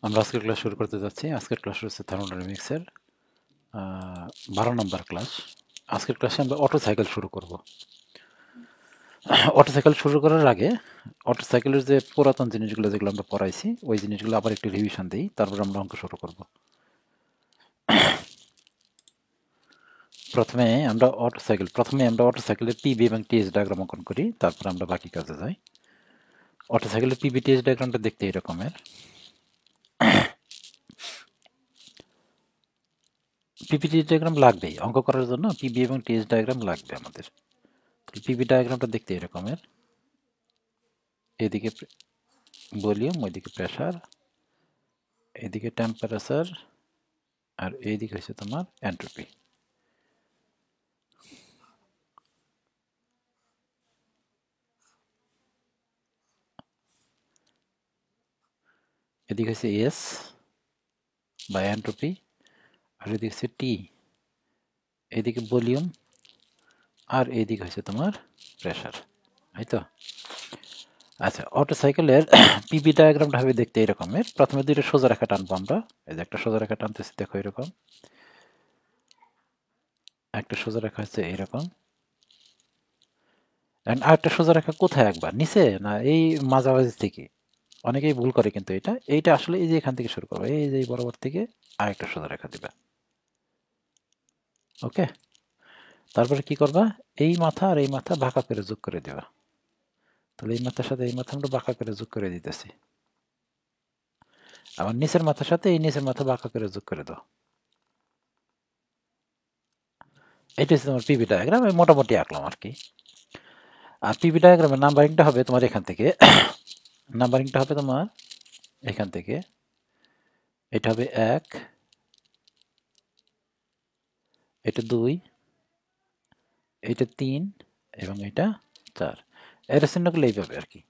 আমরা আজকের ক্লাস শুরু করতে যাচ্ছি। আজকের ক্লাস হচ্ছে থার্মোডাইনামিক্সের 12 নম্বর ক্লাস। আজকের ক্লাসে আমরা অটো সাইকেল শুরু করব। অটো সাইকেল শুরু করার আগে অটো সাইকেলের যে পুরাতন জিনিসগুলো যেগুলো আমরা পড়াইছি ওই জিনিসগুলো আবার একটু রিভিশন দিই, তারপর আমরা অঙ্ক শুরু করব। প্রথমে আমরা অটো সাইকেলের পিবি এবং টিএস ডায়াগ্রাম অঙ্কন করি, তারপর আমরা বাকি কাজে যাই। অটো সাইকেলের পিবি টিএস ডায়াগ্রামটা দেখতে এরকমের। পিবি টিএস ডায়াগ্রাম লাগবেই অঙ্ক করার জন্য, পিবি এবং টিএস ডায়াগ্রাম লাগবে আমাদের। পিবি ডায়াগ্রামটা দেখতে এরকমের। এদিকে ভলিউম, ওইদিকে প্রেসার, এদিকে টেম্পারেচার, আর এইদিকে হচ্ছে তোমার এন্ট্রপি। এদিকে হচ্ছে এস বা এন্ট্রপি, আর এদিকে হচ্ছে টি, এদিকে ভলিউম, আর এইদিকে হচ্ছে তোমার প্রেসার, তাই তো? আচ্ছা, অটো সাইকেলের পিবি ডায়াগ্রামটা হবে দেখতে এরকমের। প্রথমে দুইটা সোজা রেখা টানবো আমরা। এই যে একটা সোজা রেখা টানতেছি, দেখো এরকম একটা সোজা রেখা হচ্ছে এইরকম। আরেকটা সোজা রেখা কোথায় আঁকবা, নিচে না এই মাঝামাঝি থেকে? অনেকেই ভুল করে, কিন্তু এইটা আসলে এই যে এখান থেকে শুরু করবো, এই যে বরাবর থেকে আরেকটা সোজা রেখা দিবা। ওকে, তারপরে কি করবা, এই মাথা আর এই মাথা বাঁকা করে যোগ করে দিবা। তাহলে এই মাথার সাথে এই মাথা আমরা বাঁকা করে যোগ করে দিতেছি। আবার নিচের মাথার সাথে এই নিচের মাথা বাঁকা করে যোগ করে দাও। এটা হচ্ছে তোমার পিভি ডায়াগ্রাম, আমি মোটামুটি আঁকলাম আর কি। আর পিভি ডায়াগ্রামের নাম্বারিংটা হবে তোমার এখান থেকে, নাম্বারিংটা হবে তোমার এখান থেকে। এটা হবে 1, এটা 2, এটা 3 এবং এটা 4। এর চিহ্নগুলো এইভাবে আর কি,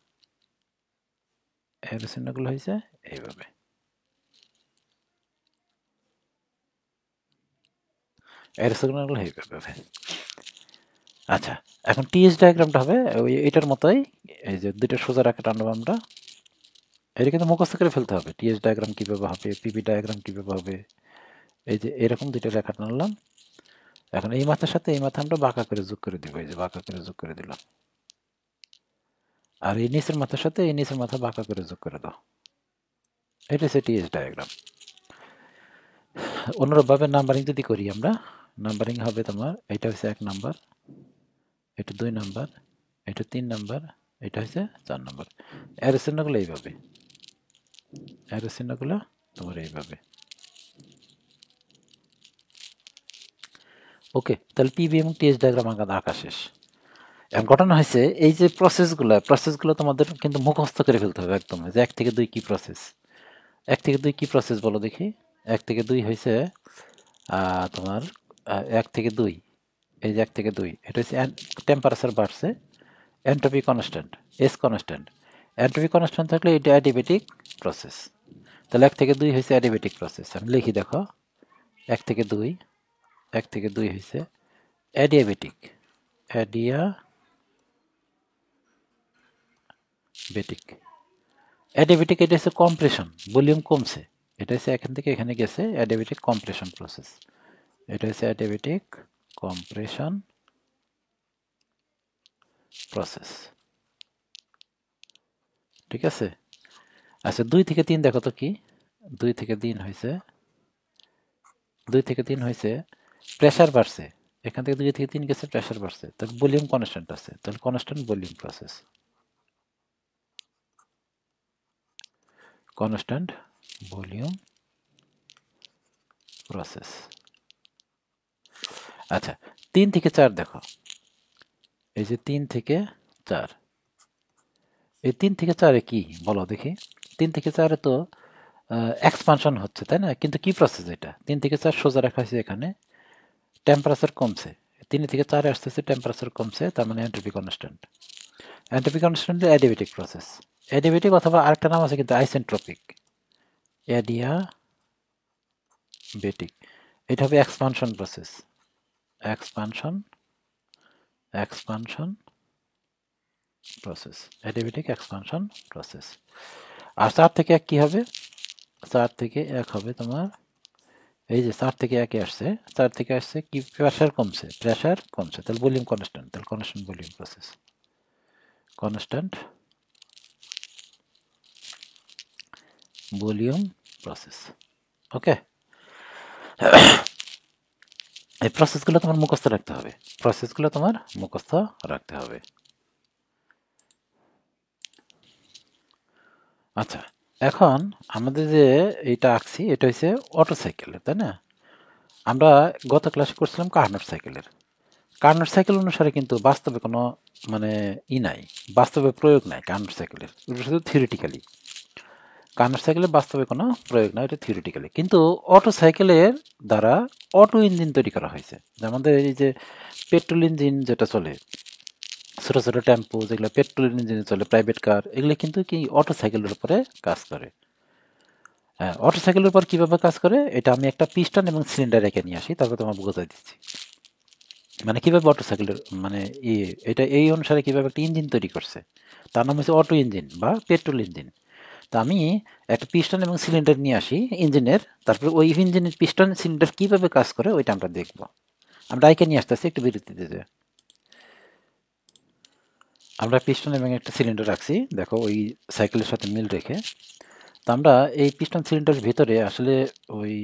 এর চিহ্নগুলো হয়েছে এইভাবে। এর চিহ্নগুলো এইভাবে। আচ্ছা, এখন টিএস ডায়াগ্রামটা হবে ওই এটার মতোই। এই যে দুইটা সোজা রেখা টানবো আমরা, এটা কিন্তু মুখস্থ করে ফেলতে হবে। টিএস ডায়াগ্রাম কীভাবে হবে, পিবি ডায়াগ্রাম কীভাবে হবে। এই যে এরকম দুইটা রেখা টানলাম। এখন এই মাথার সাথে এই মাথা আমরা বাঁকা করে যোগ করে দিব, এই যে বাঁকা করে যোগ করে দিলাম। আর এই নিচের মাথার সাথে এই নিচের মাথা বাঁকা করে যোগ করে দাও। এটা হচ্ছে টিএস ডায়াগ্রাম। অনুরূপভাবে নাম্বারিং যদি করি আমরা, নাম্বারিং হবে তোমার এটা হচ্ছে 1 নাম্বার, এটা 2 নাম্বার, এটা 3 নাম্বার, এটা হচ্ছে 4 নাম্বার। অ্যারো চিহ্নগুলো এইভাবে, অ্যারো চিহ্নগুলো তোমার এইভাবে। ওকে, তাহলে পিবি এবং টিএস ডায়াগ্রাম আঁকা শেষ। এখন ঘটনা হয়েছে এই যে প্রসেসগুলো তোমাদের কিন্তু মুখস্থ করে ফেলতে হবে একদম। যে 1 থেকে 2 কি প্রসেস, 1 থেকে 2 কি প্রসেস বলো দেখি। 1 থেকে 2 হয়েছে তোমার 1 থেকে 2, এই যে 1 থেকে 2 এটা হচ্ছে টেম্পারেচার বাড়ছে, entropy constant, S constant. Entropy constant থাকলে এটা অ্যাডিবেটিক প্রসেস। তাহলে 1 থেকে 2 হয়েছে অ্যাডিবেটিক প্রসেস। আমি লিখি দেখো, 1 থেকে 2, 1 থেকে 2 হয়েছে অ্যাডিয়াবেটিক, অ্যাডিয়াবেটিক এটা হচ্ছে কম্প্রেশন, ভলিউম কমছে, এটা হচ্ছে এখান থেকে এখানে গেছে, অ্যাডিয়াবেটিক কম্প্রেশন প্রসেস। এটা হচ্ছে অ্যাডিয়াবেটিক কম্প্রেশন প্রসেস, ঠিক আছে? আচ্ছা, 2 থেকে 3 দেখো তো কি, 2 থেকে 3 হয়েছে, 2 থেকে 3 হয়েছে প্রেসার বাড়ছে, এখান থেকে 2 থেকে 3 গেছে প্রেসার বাড়ছে, তাহলে ভলিউম কনস্ট্যান্ট আছে, তাহলে constant volume process, constant volume process. আচ্ছা, 3 থেকে 4 দেখো, এই যে 3 থেকে 4, এই 3 থেকে 4-এ কি বলো দেখি। 3 থেকে 4-এ তো এক্সপানশন হচ্ছে, তাই না? কিন্তু কি প্রসেস এটা? 3 থেকে 4 সোজা রাখা হয়েছে, এখানে টেম্পারেচার কমছে, 3 থেকে 4-এ আসতেছে টেম্পারেচার কমছে, তার মানে entropy constant. Entropy constant adiabatic process, adiabatic অথবা আরেকটা নাম আছে কিন্তু আইসেন্ট্রপিক, অ্যাডিয়াবেটিক। এটা হবে expansion process, expansion process, adiabatic expansion process. আর 4 থেকে 1 কি হবে? 4 থেকে 1 হবে তোমার, এই যে 4 থেকে 1 আসছে, 4 থেকে আসছে কি প্রেসার কমছে, তাহলে ভলিউম কনস্ট্যান্ট, তাহলে constant volume process, constant volume process. Okay, এই প্রসেসগুলো তোমার মুখস্থ রাখতে হবে, প্রসেসগুলো তোমার মুখস্থ রাখতে হবে। আচ্ছা, এখন আমাদের যে এইটা আঁকছি এটা হচ্ছে অটো সাইকেলের, তাই না? আমরা গত ক্লাসে করছিলাম কার্নোট সাইকেলের। কার্নোট সাইকেল অনুসারে কিন্তু বাস্তবে কোনো মানে নাই, বাস্তবে প্রয়োগ নাই কার্নোট সাইকেলের, শুধু থিওরিটিক্যালি। কার্নোট সাইকেলের বাস্তবে কোনো প্রয়োগ নাই, এটা থিওরিটিক্যালি। কিন্তু অটো সাইকেলের দ্বারা অটো ইঞ্জিন তৈরি করা হয়েছে। আমাদের এই যে পেট্রোল ইঞ্জিন যেটা চলে, ছোটো ছোটো টেম্পো যেগুলো পেট্রোল ইঞ্জিনে চলে, প্রাইভেট কার, এগুলো কিন্তু কি অটো সাইকেলের উপরে কাজ করে। হ্যাঁ, অটো সাইকেলের উপর কীভাবে কাজ করে এটা আমি একটা পিস্টন এবং সিলিন্ডার রেখে নিয়ে আসি, তারপর তোমার বোঝাই দিচ্ছি। মানে কীভাবে অটো সাইকেলের মানে এটা এই অনুসারে কীভাবে একটা ইঞ্জিন তৈরি করছে, তার নাম হচ্ছে অটো ইঞ্জিন বা পেট্রোল ইঞ্জিন। তা আমি একটা পিস্টন এবং সিলিন্ডার নিয়ে আসি ইঞ্জিনের, তারপরে ওই ইঞ্জিনের পিস্টন সিলিন্ডার কীভাবে কাজ করে ওইটা আমরা দেখব। আমরা ডাইকে নিয়ে আসতেছি একটু বিরতিতে যে আমরা পিস্টন এবং একটা সিলিন্ডার রাখছি, দেখো ওই সাইকেলের সাথে মিল রেখে। তো আমরা এই পিস্টন সিলিন্ডারের ভিতরে আসলে ওই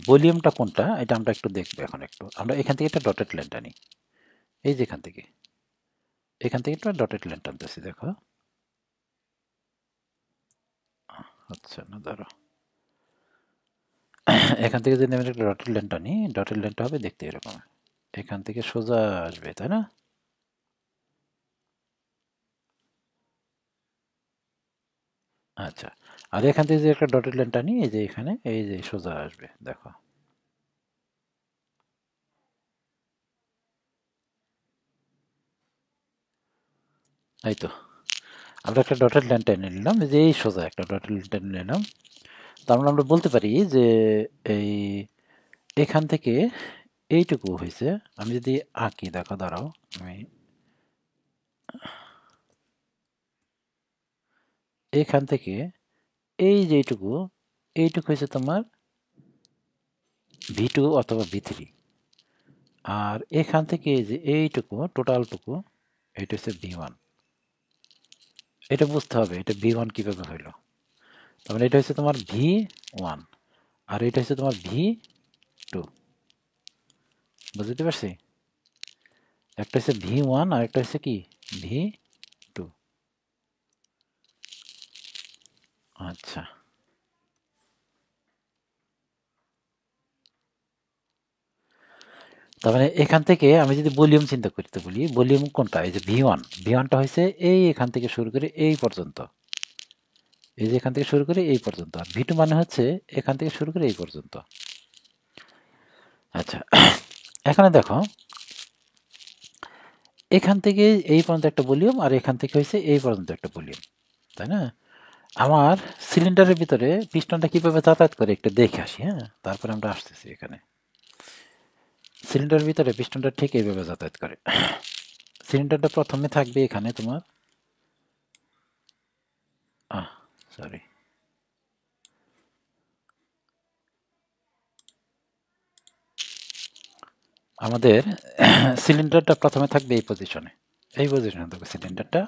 ভলিউমটা কোনটা এটা আমরা একটু দেখবো। এখন একটু আমরা এখান থেকে একটা ডটেড লাইন টানি, এই যে এখান থেকে একটা ডটেড লাইন টানতেছি, দেখো আচ্ছা না ধরো এখান থেকে যদি আমি একটা ডটেড লাইন টানি, ডটেড লাইনটা হবে দেখতে এরকম, এখান থেকে সোজা আসবে, তাই না? আচ্ছা, আর এখান থেকে যে একটা ডটেড লাইন টানি, এই যে এখানে এই যে সোজা আসবে, দেখো এই তো আমরা একটা ডটেড লাইন টেনে নিলাম, যে এই সোজা একটা ডটেড লাইন টেনে নিলাম। তার মানে আমরা বলতে পারি যে এই এখান থেকে এইটুকু হয়েছে। আমি যদি আঁকি, দেখো দাঁড়াও, আমি এখান থেকে এই যে এইটুকু হয়েছে তোমার V2 অথবা V3, আর এখান থেকে যে এইটুকু টোটালটুকু এটা হচ্ছে V1। এটা বুঝতে হবে এটা V1 কিভাবে হইলো। তার মানে এটা হচ্ছে তোমার V1 আর এটা হচ্ছে তোমার V2, বুঝতে পারছি? একটা হচ্ছে V1 আর একটা হচ্ছে কি V2। আচ্ছা, তার মানে এখান থেকে আমি যদি ভলিউম চিন্তা করতে বলি, ভলিউম কোনটা, এই যে V1টা হয়েছে এই এখান থেকে শুরু করে এই পর্যন্ত, এই যে এখান থেকে শুরু করে এই পর্যন্ত, আর V2 মানে হচ্ছে এখান থেকে শুরু করে এই পর্যন্ত। আচ্ছা, এখানে দেখো এখান থেকে এই পর্যন্ত একটা ভলিউম আর এখান থেকে হয়েছে এই পর্যন্ত একটা ভলিউম, তাই না? আমার সিলিন্ডারের ভিতরে পিস্টনটা কিভাবে যাতায়াত করে একটু দেখে আসি। হ্যাঁ, তারপরে আমরা আসতেছি এখানে। সিলিন্ডারের ভিতরে পিস্টনটা ঠিক এইভাবে যাতায়াত করে। সিলিন্ডারটা প্রথমে থাকবে এখানে তোমার, সরি, আমাদের সিলিন্ডারটা প্রথমে থাকবে এই পজিশনে, এই পজিশনে থাকবে সিলিন্ডারটা।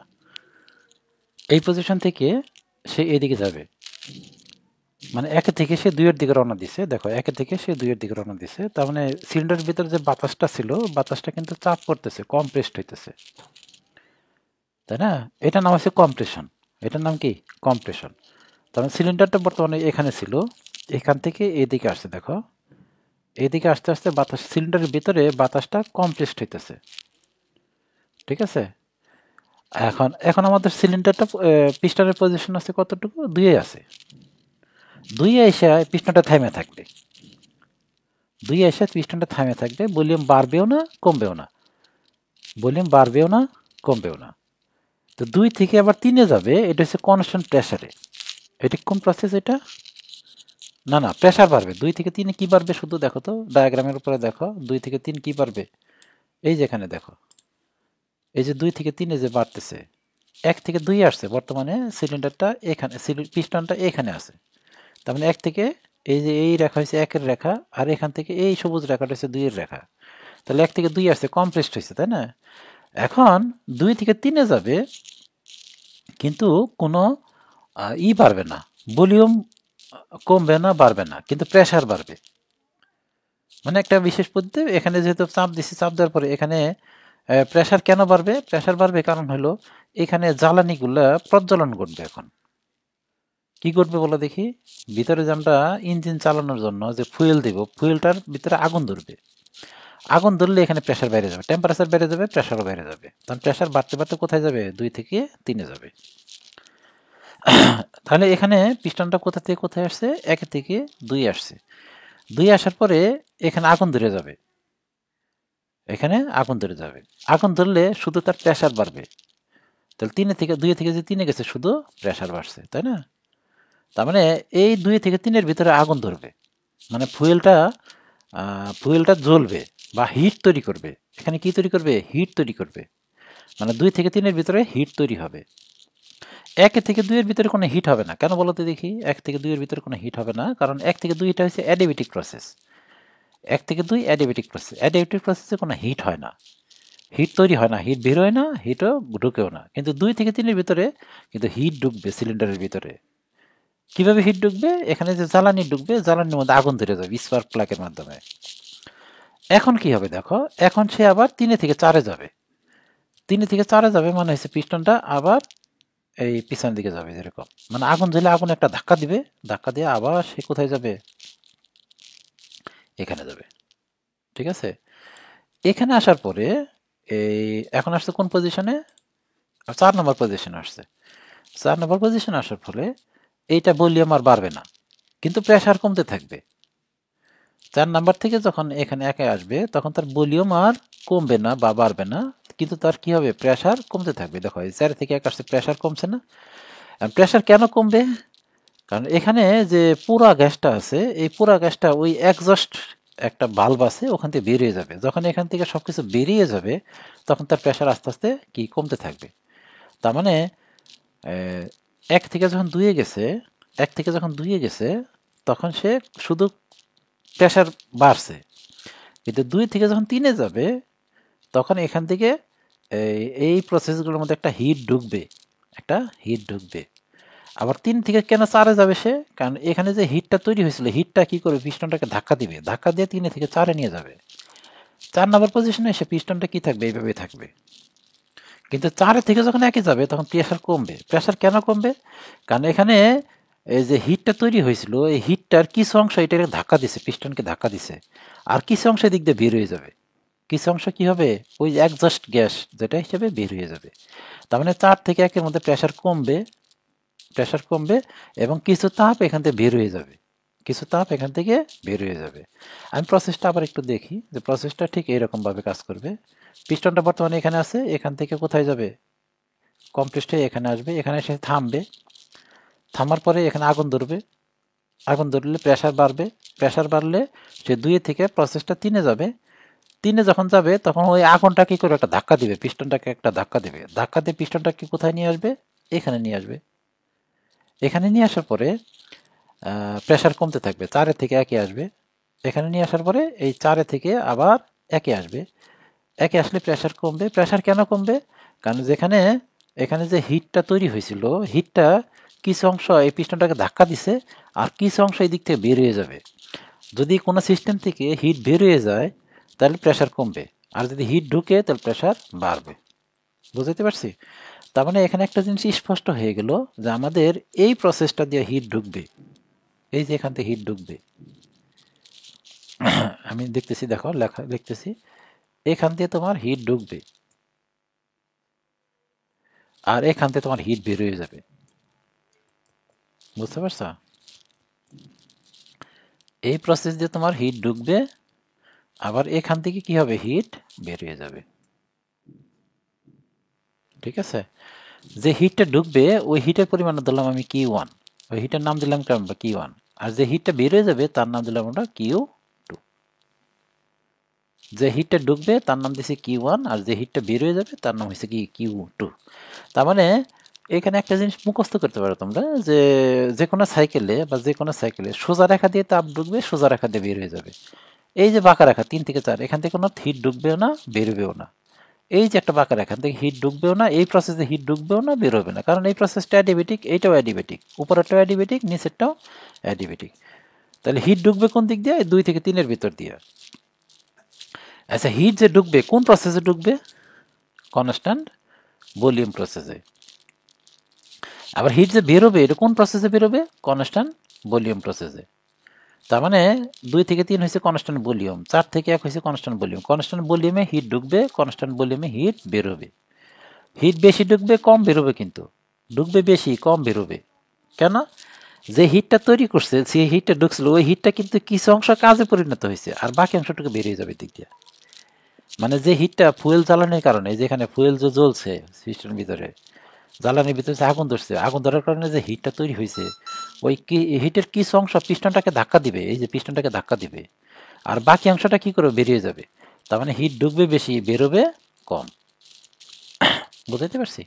এই পজিশন থেকে সে এদিকে যাবে, মানে একে থেকে সে দুইয়ের দিকে রওনা দিছে, দেখো একে থেকে সে দুইয়ের দিকে রওনা দিছে। তার মানে সিলিন্ডারের ভিতরে যে বাতাসটা ছিল, বাতাসটা কিন্তু চাপ করতেছে, কমপ্রেসড হইতেছে, তাই না? এটার নাম হচ্ছে কম্প্রেশন, এটার নাম কি কম্প্রেশন। তার মানে সিলিন্ডারটা বর্তমানে এখানে ছিল, এখান থেকে এদিকে আসছে, দেখো এদিকে আস্তে আস্তে বাতাস সিলিন্ডারের ভিতরে বাতাসটা কমপ্রেসড হইতেছে, ঠিক আছে? এখন এখন আমাদের সিলিন্ডারটা পিস্টনের পজিশন আছে কতটুকু, দুইয়ে আছে, দুইয়ে এসে পিস্টনটা থেমে থাকবে, দুইয়ে এসে পিস্টনটা থেমে থাকবে, ভলিউম বাড়বেও না কমবেও না, ভলিউম বাড়বেও না কমবেও না। তো 2 থেকে আবার 3-এ যাবে, এটা হচ্ছে কনস্ট্যান্ট প্রেসারে। এটা কোন প্রসেস এটা? না না, প্রেসার বাড়বে 2 থেকে 3-এ। কি বাড়বে শুধু দেখো তো ডায়াগ্রামের উপরে, দেখো 2 থেকে 3 কি বাড়বে, এই যে এখানে দেখো, এই যে 2 থেকে 3-এ যে বাড়তেছে, 1 থেকে 2 আসছে বর্তমানে সিলিন্ডারটা এখানে, পিস্টনটা এখানে আছে, তার মানে 1 থেকে এই যে এই রেখা হচ্ছে 1 এর রেখা, আর এখান থেকে এই সবুজ রেখাটা হচ্ছে 2 এর রেখা। তাহলে 1 থেকে 2 আসছে, কমপ্রেসড হয়েছে, তাই না? এখন 2 থেকে 3 এ যাবে, কিন্তু কোনো বাড়বে না, ভলিউম কমবে না, বাড়বে না, কিন্তু প্রেসার বাড়বে। মানে একটা বিশেষ পদ্ধতি, এখানে যেহেতু চাপ দিচ্ছি, চাপ দেওয়ার পরে এখানে প্রেসার কেন বাড়বে? প্রেসার বাড়বে কারণ হলো এখানে জ্বালানিগুলা প্রজ্বলন ঘটবে। এখন কি করবে বলো দেখি? ভিতরে যে আমরা ইঞ্জিন চালানোর জন্য যে ফুয়েল দেব, ফুয়েলটার ভিতরে আগুন ধরবে। আগুন ধরলে এখানে প্রেসার বেড়ে যাবে, টেম্পারেচার বেড়ে যাবে, প্রেসারও বেড়ে যাবে। তখন প্রেসার বাড়তে বাড়তে কোথায় যাবে? 2 থেকে 3 এ যাবে। তাহলে এখানে পিস্টনটা কোথা থেকে কোথায় আসছে? 1 থেকে 2 আসছে। 2 আসার পরে এখানে আগুন ধরে যাবে, এখানে আগুন ধরে যাবে। আগুন ধরলে শুধু তার প্রেসার বাড়বে। তাহলে 3 থেকে 2 থেকে যে 3 এ গেছে, শুধু প্রেসার বাড়ছে, তাই না? তার মানে এই 2 থেকে 3 এর ভিতরে আগুন ধরবে, মানে ফুয়েলটা জ্বলবে বা হিট তৈরি করবে। এখানে কি তৈরি করবে? হিট তৈরি করবে। মানে 2 থেকে 3 এর ভিতরে হিট তৈরি হবে। 1 থেকে 2 এর ভিতরে কোনো হিট হবে না। কেন বলো তো দেখি? 1 থেকে 2 এর ভিতরে কোনো হিট হবে না, কারণ 1 থেকে 2 এটা হচ্ছে অ্যাডিবেটিক প্রসেস। 1 থেকে 2 অ্যাডিবেটিক প্রসেস। অ্যাডিবেটিক প্রসেসে কোনো হিট হয় না, হিট তৈরি হয় না, হিট বের হয় না, হিটও ঢুকেও না। কিন্তু 2 থেকে 3 এর ভিতরে কিন্তু হিট ঢুকবে সিলিন্ডারের ভিতরে। কিভাবে হিট ঢুকবে? এখানে যে জ্বালানি ঢুকবে, জ্বালানির মধ্যে আগুন ধরে যাবে স্পার্ক প্লাগের মাধ্যমে। এখন কি হবে দেখো? এখন সে আবার 3 থেকে 4 এ যাবে। 3 থেকে 4 এ যাবে মানে হচ্ছে পিস্টনটা আবার এই পিছনের দিকে যাবে, যেরকম মানে আগুন জ্বলে আগুন একটা ধাক্কা দিবে, ধাক্কা দিয়ে আবার সে কোথায় যাবে? এখানে যাবে। ঠিক আছে? এখানে আসার পরে এই এখন আসছে কোন পজিশনে? 4 নম্বর পজিশনে আসছে। 4 নম্বর পজিশনে আসার ফলে এইটা ভলিউম আর বাড়বে না, কিন্তু প্রেসার কমতে থাকবে। 4 নাম্বার থেকে যখন এখানে 1 এ আসবে, তখন তার ভলিউম আর কমবে না বা বাড়বে না, কিন্তু তার কি হবে? প্রেসার কমতে থাকবে। দেখো এই 4 থেকে 1 আসছে, প্রেসার কমছে না? প্রেসার কেন কমবে? কারণ এখানে যে পুরা গ্যাসটা আছে, এই পুরা গ্যাসটা ওই এক্সস্ট একটা ভালভ আছে, ওখান থেকে বেরিয়ে যাবে। যখন এখান থেকে সবকিছু বেরিয়ে যাবে, তখন তার প্রেসার আস্তে আস্তে কি কমতে থাকবে। তার মানে 1 থেকে যখন 2 এ গেছে, 1 থেকে যখন 2 এ গেছে, তখন সে শুধু প্রেসার বাড়ছে। কিন্তু 2 থেকে যখন 3 এ যাবে, তখন এখান থেকে এই প্রসেসগুলোর মধ্যে একটা হিট ঢুকবে, একটা হিট ঢুকবে। আবার 3 থেকে কেন 4 এ যাবে সে? কারণ এখানে যে হিটটা তৈরি হয়েছিল, হিটটা কি করবে? পিস্টনটাকে ধাক্কা দিবে, ধাক্কা দিয়ে 3 থেকে 4 এ নিয়ে যাবে। 4 নম্বর পজিশনে এসে পিস্টনটা কি থাকবে? এইভাবেই থাকবে। কিন্তু 4 থেকে যখন 1 এ যাবে, তখন প্রেসার কমবে। প্রেসার কেন কমবে? কারণ এখানে এই যে হিটটা তৈরি হয়েছিল, এই হিটটার কিছু অংশ এটাকে ধাক্কা দিছে, পিস্টনকে ধাক্কা দিছে, আর কিছু অংশ এদিক দিয়ে বের হয়ে যাবে। কিছু অংশ কি হবে? ওই এক্সস্ট গ্যাস যেটা হিসেবে বের হয়ে যাবে। তার মানে 4 থেকে 1 এর মধ্যে প্রেসার কমবে, প্রেসার কমবে, এবং কিছু তাপ এখান থেকে বের হয়ে যাবে, কিছু তাপ এখান থেকে বের হয়ে যাবে। আমি প্রসেসটা আবার একটু দেখি, যে প্রসেসটা ঠিক এরকম ভাবে কাজ করবে। পিস্টনটা বর্তমানে এখানে আছে, এখান থেকে কোথায় যাবে? কমপ্রেসড হয়ে এখানে আসবে, এখানে এসে থামবে। থামার পরে এখানে আগুন ধরবে, আগুন ধরলে প্রেসার বাড়বে, প্রেসার বাড়লে সে 2 থেকে প্রসেসটা 3 এ যাবে। 3 এ যখন যাবে, তখন ওই আগুনটা কি করে? একটা ধাক্কা দিবে, পিস্টনটাকে একটা ধাক্কা দিবে, ধাক্কা দিয়ে পিস্টনটাকে কোথায় নিয়ে আসবে? এখানে নিয়ে আসবে। এখানে নিয়ে আসার পরে প্রেসার কমতে থাকবে, 4 থেকে 1 এ আসবে। এখানে নিয়ে আসার পরে এই 4 থেকে আবার 1 এ আসবে। 1 এ আসলে প্রেসার কমবে। প্রেসার কেন কমবে? কারণ যেখানে এখানে যে হিটটা তৈরি হয়েছিল, হিটটা কিছু অংশ এই পিস্টনটাকে ধাক্কা দিছে, আর কিছু অংশ এই দিক থেকে বের হয়ে যাবে। যদি কোনো সিস্টেম থেকে হিট বের হয়ে যায়, তাহলে প্রেসার কমবে, আর যদি হিট ঢুকে তাহলে প্রেসার বাড়বে। বুঝতে পারছি? তার মানে এখানে একটা জিনিস স্পষ্ট হয়ে গেল, যে আমাদের এই প্রসেসটা দিয়ে হিট ঢুকবে, এই যে এখান থেকে হিট ঢুকবে। আমি দেখতেছি, দেখো লেখা দেখতেছি, এখান দিয়ে তোমার হিট ঢুকবে, আর এখান থেকে তোমার হিট বের হয়ে যাবে। বুঝতে পারছো? এই প্রসেস দিয়ে তোমার হিট ঢুকবে, আবার এখান থেকে কি হবে? হিট বের হয়ে যাবে। ঠিক আছে? যে হিটটা ঢুকবে, ওই হিটের পরিমাণ দিলাম আমি Q1, ওই হিটের নাম দিলাম Q1, আর যে হিটটা বের হয়ে যাবে তার নাম দিলাম আমরা Q2। যে হিটটা ঢুকবে তার নাম দিছি Q1, আর যে হিটটা বের হয়ে যাবে তার নাম হচ্ছে কি? Q2। তার মানে এখানে একটা জিনিস মুখস্থ করতে পারো তোমরা, যে যে কোনো সাইকেলে বা যে কোনো সাইকেলে সোজা রেখা দিয়ে তাপ ঢুকবে, সোজা রেখা দিয়ে বের হয়ে যাবে। এই যে বাঁকা রেখা 3 থেকে 4, এখান থেকে কোনো হিট ঢুকবেও না, বেরোবেও না। এই যে একটা বাঁকা রেখা, এখান থেকে হিট ঢুকবেও না, এই প্রসেসে হিট ঢুকবেও না, বেরোবে না, কারণ এই প্রসেসটা অ্যাডিবেটিক, এইটাও অ্যাডিবেটিক, উপরেরটাও অ্যাডিবেটিক, নিচেরটাও অ্যাডিবেটিক। তাহলে হিট ঢুকবে কোন দিক দিয়ে? 2 থেকে 3-এর ভিতর দিয়ে। আচ্ছা, হিট যে ঢুকবে কোন প্রসেসে ঢুকবে? কনস্ট্যান্ট ভলিউম প্রসেসে। আবার হিট যে বেরোবে এটা কোন প্রসেসে বেরোবে? কনস্ট্যান্ট ভলিউম প্রসেসে। তার মানে 2 থেকে 3 হয়েছে কনস্ট্যান্ট ভলিউম, 4 থেকে 1 হয়েছে কনস্ট্যান্ট ভলিউম। কনস্ট্যান্ট ভলিউমে হিট ঢুকবে, কনস্ট্যান্ট ভলিউমে হিট বেরোবে। হিট বেশি ঢুকবে, কম বেরোবে, কিন্তু ঢুকবে বেশি, কম বেরোবে। কেন? যে হিটটা তৈরি করছে, যে হিটটা ঢুকছিল, ওই হিটটা কিন্তু কিছু অংশ কাজে পরিণত হয়েছে, আর বাকি অংশটুকু বেরিয়ে যাবে দিক দিয়ে। মানে যে হিটটা ফুয়েল জ্বালানির কারণে, যেখানে ফুয়েল যে জ্বলছে সিস্টেমের ভিতরে, জ্বালানির ভিতরে আগুন ধরছে, আগুন ধরার কারণে যে হিটটা তৈরি হয়েছে, ওই হিটের কিছু অংশ পিস্টনটাকে ধাক্কা দিবে, এই যে পিস্টনটাকে ধাক্কা দিবে, আর বাকি অংশটা কি করে বেরিয়ে যাবে। তার মানে হিট ঢুকবে বেশি, বেরোবে কম। বুঝাইতে পারছি?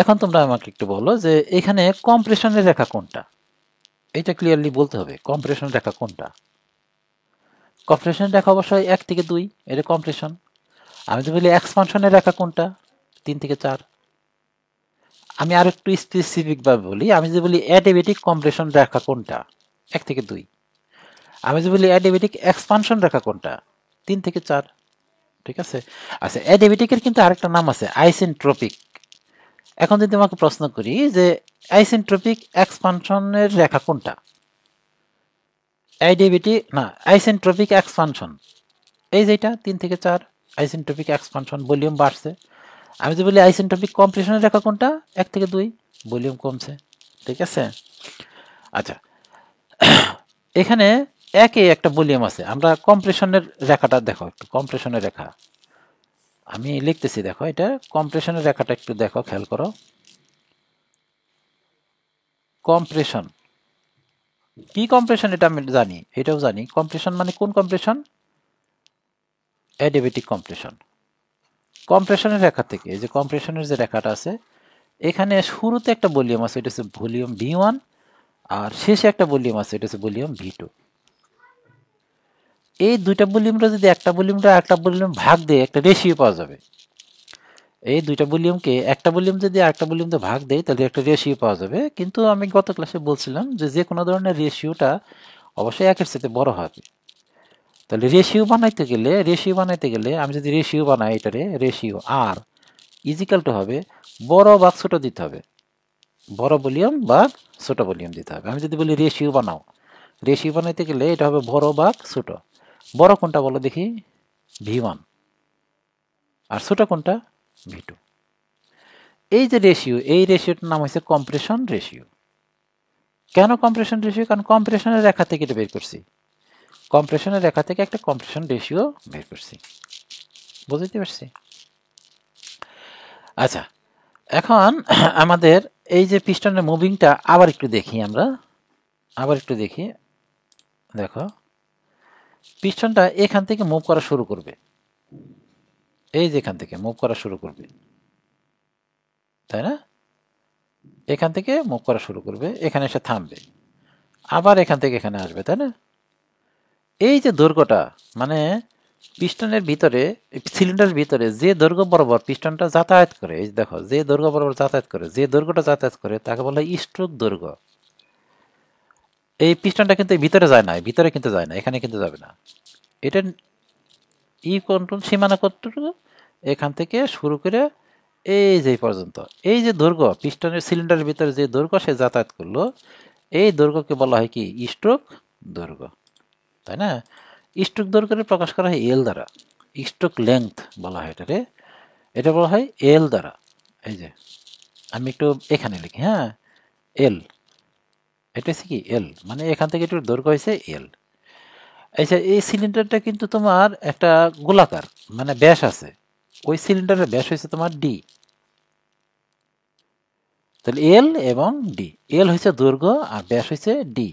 এখন তোমরা আমাকে একটু বলো যে এখানে কম্প্রেশনের রেখা কোনটা? এটা ক্লিয়ারলি বলতে হবে, কম্প্রেশনের রেখা কোনটা। কম্প্রেশনের রেখা অবশ্যই 1 থেকে 2, এটা কম্প্রেশন। আমি যদি বলি এক্সপানশনের রেখা কোনটা? 3 থেকে 4। আমি আর একটু স্পেসিফিক ভাবে বলি, আমি যদি বলি অ্যাডিবেটিক কম্প্রেশন রেখা কোনটা? 1 থেকে 2। আমি যদি বলি অ্যাডিবেটিক এক্সপানশন রেখা কোনটা? 3 থেকে 4। ঠিক আছে? আচ্ছা, অ্যাডিবেটিকের কিন্তু আরেকটা নাম আছে, আইসেন্ট্রপিক। এখন যদি তোমাকে প্রশ্ন করি যে আইসেন্ট্রপিক এক্সপানশনের রেখা কোনটা? অ্যাডিবেটিক না, আইসেন্ট্রপিক এক্সপানশন, এই যেটা 3 থেকে 4, আইসেন্ট্রপিক এক্সপানশন, ভলিউম বাড়ছে। আমি যদি বলি আইসেন্ট্রপিক কম্প্রেশনের রেখা কোনটা? 1 থেকে 2, ভলিউম কমছে। ঠিক আছে? আচ্ছা, এখানে একে একটা ভলিউম আছে। আমরা কম্প্রেশনের রেখাটা দেখো একটু, কম্প্রেশনের রেখা আমি লিখতেছি, দেখো এটা কম্প্রেশনের রেখাটা একটু দেখো, খেয়াল করো। কম্প্রেশন কি? কম্প্রেশন এটা আমি জানি, এটাও জানি। কম্প্রেশন মানে কোন কম্প্রেশন? অ্যাডিবেটিক কম্প্রেশন। কম্প্রেশনের রেখা থেকে, এই যে কম্প্রেশনের যে রেখাটা আছে, এখানে শুরুতে একটা ভলিউম আছে, এটা হচ্ছে ভলিউম V1, আর শেষে একটা ভলিউম আছে, এটা হচ্ছে ভলিউম V2। এই দুইটা ভলিউমটা যদি একটা ভলিউমটা একটা ভলিউম ভাগ দিয়ে একটা রেশিও পাওয়া যাবে। এই দুইটা ভলিউমকে একটা ভলিউম যদি আরেকটা ভলিউম দিয়ে ভাগ দেয়, তাহলে একটা রেশিও পাওয়া যাবে। কিন্তু আমি গত ক্লাসে বলছিলাম যে যে কোনো ধরনের রেশিওটা অবশ্যই একের সাথে বড় হবে। তাহলে রেশিও বানাইতে গেলে আমি যদি রেশিও বানাই, এটারে রেশিও আর ইজিক্যাল টু হবে বড় ভাগ ছোট দিতে হবে, বড় ভলিউম ভাগ ছোট ভলিউম দিতে হবে। আমি যদি বলি রেশিও বানাও, রেশিও বানাইতে গেলে এটা হবে বড় ভাগ ছোট। বড় কোনটা বলো দেখি? V1। আর ছোট কোনটা? V2। এই যে রেশিও, এই রেশিওটার নাম হচ্ছে কম্প্রেশন রেশিও। কেন কম্প্রেশন রেশিও? কারণ কম্প্রেশনের রেখা থেকে এটা বের করছি, কম্প্রেশনের রেখা থেকে একটা কম্প্রেশন রেশিও বের করছি। বুঝতে পারছি? আচ্ছা, এখন আমাদের এই যে পিস্টনের মুভিংটা আবার একটু দেখি, আমরা আবার একটু দেখি। দেখো, পিস্টনটা এখান থেকে মুভ করা শুরু করবে, এই যে এখান থেকে মুভ করা শুরু করবে, তাই না? এখান থেকে মুভ করা শুরু করবে, এখানে এসে থামবে, আবার এখান থেকে এখানে আসবে, তাই না? এই যে দৈর্ঘ্যটা, মানে পিস্টনের ভিতরে, সিলিন্ডারের ভিতরে যে দৈর্ঘ্য বরাবর পিস্টনটা যাতায়াত করে, এই দেখো যে দৈর্ঘ্য বরাবর যাতায়াত করে, যে দৈর্ঘ্যটা যাতায়াত করে তাকে বলা হয় স্ট্রোক দৈর্ঘ্য। এই পিস্টনটা কিন্তু ভিতরে যায় না, ভিতরে কিন্তু যায় না, এখানে কিন্তু যাবে না। এটা কন্ট্রোল সীমানা কতটুকু? এখান থেকে শুরু করে এই যে পর্যন্ত, এই যে দৈর্ঘ্য পিস্টনের সিলিন্ডারের ভিতরে যে দৈর্ঘ্য সে যাতায়াত করলো, এই দৈর্ঘ্যকে বলা হয় কি? স্ট্রোক দৈর্ঘ্য, তাই না? স্ট্রোক দৈর্ঘ্যের প্রকাশ করা হয় এল দ্বারা, স্ট্রোক লেংথ বলা হয় এটারে, এটা বলা হয় এল দ্বারা। এই যে আমি একটু এখানে লিখি, হ্যাঁ, এল, এটা হচ্ছে কি? এল মানে এখান থেকে একটু দৈর্ঘ্য হয়েছে এল। আচ্ছা, এই সিলিন্ডারটা কিন্তু তোমার একটা গোলাকার, মানে ব্যাস আছে, ওই সিলিন্ডারের ব্যাস হয়েছে তোমার ডি। তাহলে এল এবং ডি, এল হয়েছে দৈর্ঘ্য আর ব্যাস হয়েছে ডি।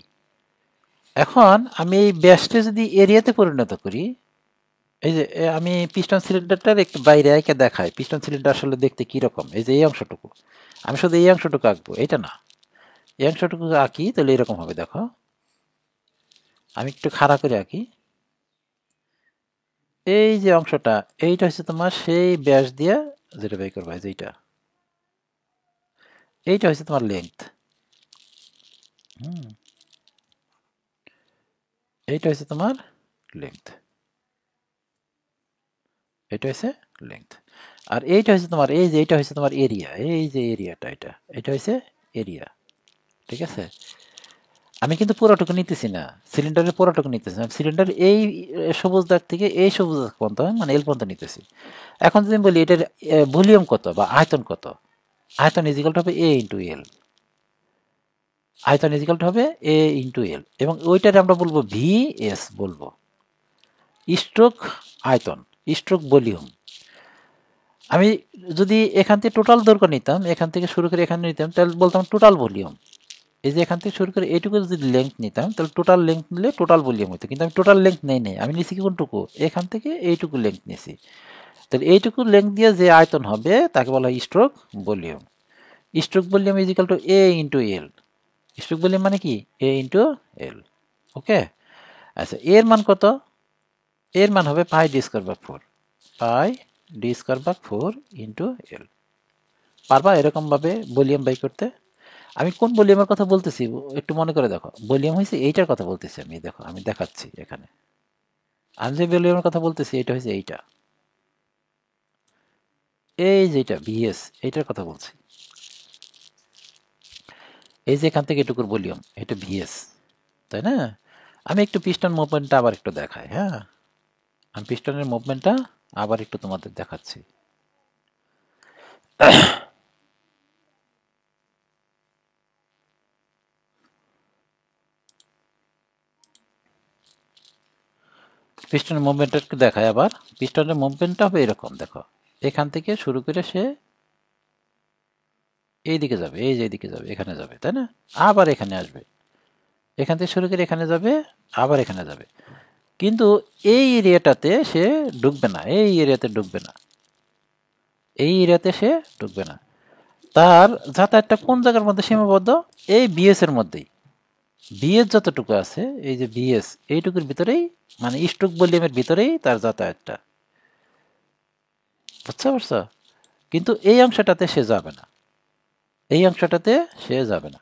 এখন আমি এই ব্যাসটা যদি এরিয়াতে পরিণত করি, এই যে আমি পিস্টন সিলিন্ডারটার একটু বাইরে এঁকে দেখাই পিস্টন সিলিন্ডার আসলে দেখতে কিরকম। এই যে এই অংশটুকু আমি শুধু এই অংশটুকু আঁকবো, এটা না, এই অংশটুকু আঁকি তাহলে এরকম হবে। দেখো আমি একটু খাড়া করে আঁকি। এই যে অংশটা এইটা হচ্ছে তোমার সেই ব্যাস দিয়ে যেটা বের করবা, যেটা এইটা হচ্ছে তোমার লেন্থ। এইটা হচ্ছে তোমার লেন্থ, এটা হচ্ছে লেন্থ। আর এইটা হচ্ছে তোমার, এই যে এইটা হচ্ছে তোমার এরিয়া, এই যে এরিয়াটা, এটা হচ্ছে এরিয়া। ঠিক আছে, আমি কিন্তু পুরোটুকু নিতেছি না, সিলিন্ডারের পুরোটুকু নিতেছি না, সিলিন্ডার এই সবুজ দাগ থেকে এই সবুজ দাগ পর্যন্ত মানে এল পর্যন্ত নিতেছি। এখন যদি আমি বলি এটার ভলিউম কত বা আয়তন কত, আয়তন ইজিক্যাল হবে এ ইন্টু এল, আয়তন ইজিক্যাল হবে এ ইন্টু এল, এবং ওইটারে আমরা বলবো ভি এস বলবো, স্ট্রোক আয়তন, স্ট্রোক ভলিউম। আমি যদি এখান থেকে টোটাল দৈর্ঘ্য নিতাম, এখান থেকে শুরু করে এখানে নিতাম, তাহলে বলতাম টোটাল ভলিউম। এই যে এখান থেকে শুরু করে এইটুকু যদি লেন্থ নিতাম তাহলে টোটাল লেন্থ নিলে টোটাল ভলিউম হতো, কিন্তু আমি টোটাল লেন্থ নেই, আমি নিছি কোনটুকু, এখান থেকে এইটুকু লেন্থ নিয়েছি। তাহলে এইটুকু লেন্থ দিয়ে যে আয়তন হবে তাকে বলা হয় stroke volume. Stroke volume is equal two A into L. Stroke volume মানে কি এ ইন্টু এল। ওকে, আচ্ছা এর মান কত, এর মান হবে পাই ডি স্কয়ার ভাগ 4, পাই ডি স্কয়ার ভাগ 4 ইন্টু এল। পারবা এরকম ভাবে ভলিউম বাই করতে? আমি কোন ভলিউমের কথা বলতেছি একটু মনে করে দেখো, ভলিউম হয়েছে এইটার কথা বলতেছি আমি, দেখো আমি দেখাচ্ছি এখানে, আমি যে ভলিউমের কথা বলতেছি এটা হয়েছে এইটা, এই যেটা ভিএস এইটার কথা বলছি। এই যে এখান থেকে এটুকুর ভলিউম এটা ভিএস, তাই না? আমি একটু পিস্টন মুভমেন্টটা আবার একটু দেখাই। হ্যাঁ, আমি পিস্টনের মুভমেন্টটা আবার একটু তোমাদের দেখাচ্ছি। পিস্টনের মুভমেন্টটা একটু দেখায় আবার। পিস্টনের মুভমেন্টটা হবে এরকম, দেখো এখান থেকে শুরু করে সে এইদিকে যাবে, এই যে এইদিকে যাবে, এখানে যাবে, তাই না? আবার এখানে আসবে, এখান থেকে শুরু করে এখানে যাবে, আবার এখানে যাবে, কিন্তু এই এরিয়াটাতে সে ঢুকবে না, এই এরিয়াতে ঢুকবে না, এই এরিয়াতে সে ঢুকবে না। তার যাতায়াতটা কোন জায়গার মধ্যে সীমাবদ্ধ? এই বিএস এর মধ্যেই। বিএস যতটুকু আছে, এই যে বিএস এইটুকুর ভিতরেই, মানে স্ট্রোক ভলিউমের ভিতরেই তার যাতায়াতটা, বুঝতে পারছো? কিন্তু এই অংশটাতে সে যাবে না, এই অংশটাতে সে যাবে না।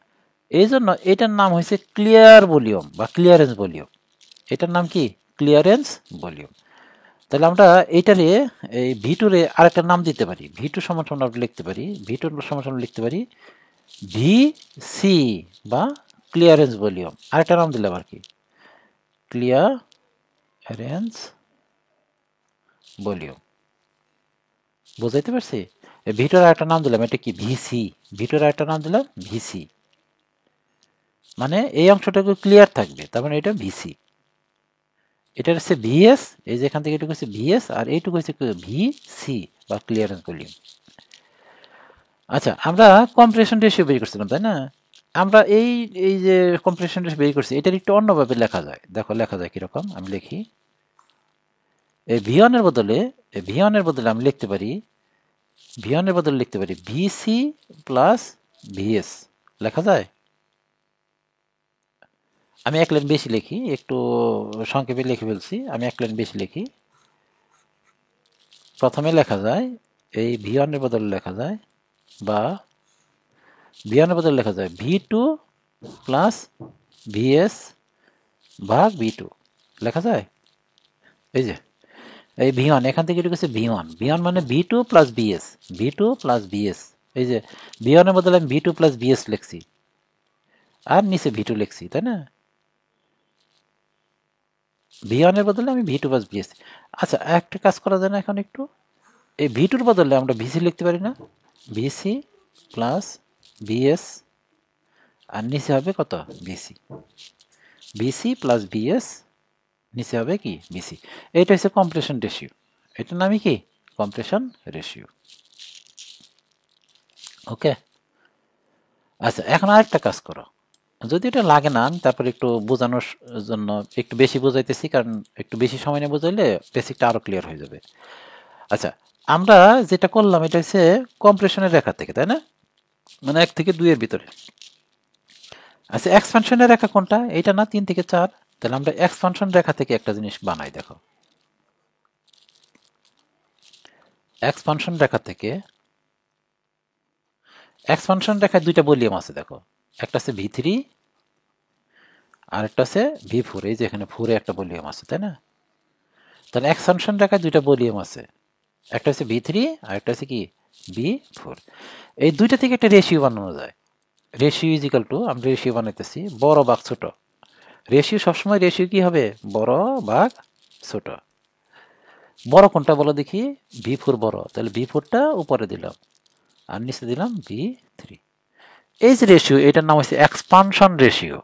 এই জন্য এটার নাম হয়েছে ক্লিয়ার ভলিউম বা ক্লিয়ারেন্স ভলিউম। এটার নাম কি? Clearance volume. তাহলে আমরা এইটারে এই ভিটুরে আরেকটা নাম দিতে পারি, ভিটু সমান সমান আমরা লিখতে পারি, ভিটুর সমান সমান লিখতে পারি ভি সি বা ক্লিয়ারেন্স ভলিউম। আরেকটা নাম দিলাম আর কি, ক্লিয়ারেন্স ভলিউম। বুঝাইতে পারছি? ভিটুর আরেকটা নাম দিলাম, এটা কি ভিসি, ভিটুর আরেকটা নাম দিলাম ভিসি, মানে এই অংশটাকে ক্লিয়ার থাকবে, তার মানে এটা ভিসি। এটা হচ্ছে ভিএস, এই যে এখান থেকে এটুকু হচ্ছে ভিএস, আর এইটুকু হচ্ছে ভিসি বা ক্লিয়ারেন্স ভলিউম। আচ্ছা, আমরা কম্প্রেশন রেশিও বের করছিলাম, তাই না? আমরা এই এই যে কম্প্রেশন রেশিও বের করছি, এটার একটু অন্যভাবে লেখা যায়। দেখো লেখা যায় কিরকম, আমি লিখি। এই ভিওনের বদলে, ভিওনের বদলে আমি লিখতে পারি, ভিওনের বদলে লিখতে পারি ভিসি প্লাস ভিএস, লেখা যায়। আমি এক লাইন বেশি লিখি, একটু সংক্ষেপে লিখে ফেলছি, আমি এক লাইন বেশি লিখি। প্রথমে লেখা যায় এই ভিওনের বদলে লেখা যায়, বা ভিওনের বদলে লেখা যায় ভি টু প্লাস ভিএস ভাগ ভি টু, লেখা যায়। এই যে এই ভি ওয়ান, এখান থেকে এটুকু ভি ওয়ান, ভি ওয়ান মানে V two plus BS, V two plus BS. এই যে ভি ওয়ানের বদলে আমি ভি টু প্লাস বিএস লিখছি, আর নিচে ভি টু লিখছি, তাই না? ভি ওয়ানের বদলে আমি ভি টু প্লাস বিএস। আচ্ছা, একটা কাজ করা যায় না এখন একটু, এই ভি টুর বদলে আমরা ভিসি লিখতে পারি না? ভিসি প্লাস বিএস, আর নিচে হবে কত? বিসি। বিসি প্লাস বিএস, নিচে হবে কি? বিসি। এটা হচ্ছে কম্প্রেশন রেশিও, এটার নামই কি? Compression ratio. ওকে, আচ্ছা এখন আরেকটা কাজ করো, যদি এটা লাগে না আমি তারপরে একটু বোঝানোর জন্য একটু বেশি বোঝাইতেছি, কারণ একটু বেশি সময় নিয়ে বোঝাইলে বেসিকটা আরো ক্লিয়ার হয়ে যাবে। আচ্ছা, আমরা যেটা করলাম এটা হচ্ছে কম্প্রেশনের রেখা থেকে, তাই না? মানে 1 থেকে 2 এর ভিতরে। আচ্ছা, এক্সপানশনের রেখা কোনটা? এটা না, 3 থেকে 4। তাহলে আমরা এক্সপানশন রেখা থেকে একটা জিনিস বানাই, দেখো। এক্সপানশন রেখা থেকে, এক্সপানশন রেখায় দুইটা ভলিউম আছে, দেখো। একটা আছে V3 আর একটা আছে V4। এই যে এখানে 4 এ একটা ভলিউম আছে, তাই না? তাহলে এক্সপানশন রেখায় দুইটা ভলিউম আছে, একটা হচ্ছে V3 আর একটা হচ্ছে কি V4। এই দুইটা থেকে একটা রেশিও বানানো যায়। রেশিও ইজ ইকাল টু, আমরা রেশিও বানাইতেছি বড় ভাগ ছোট। রেশিও সবসময় রেশিও কি হবে? বড় ভাগ ছোট। বড় কোনটা বলো দেখি? V4 বড়, তাহলে V4টা উপরে দিলাম আর নিচে দিলাম V3। এই যে রেশিও, এটার নাম হচ্ছে এক্সপানশন রেশিও।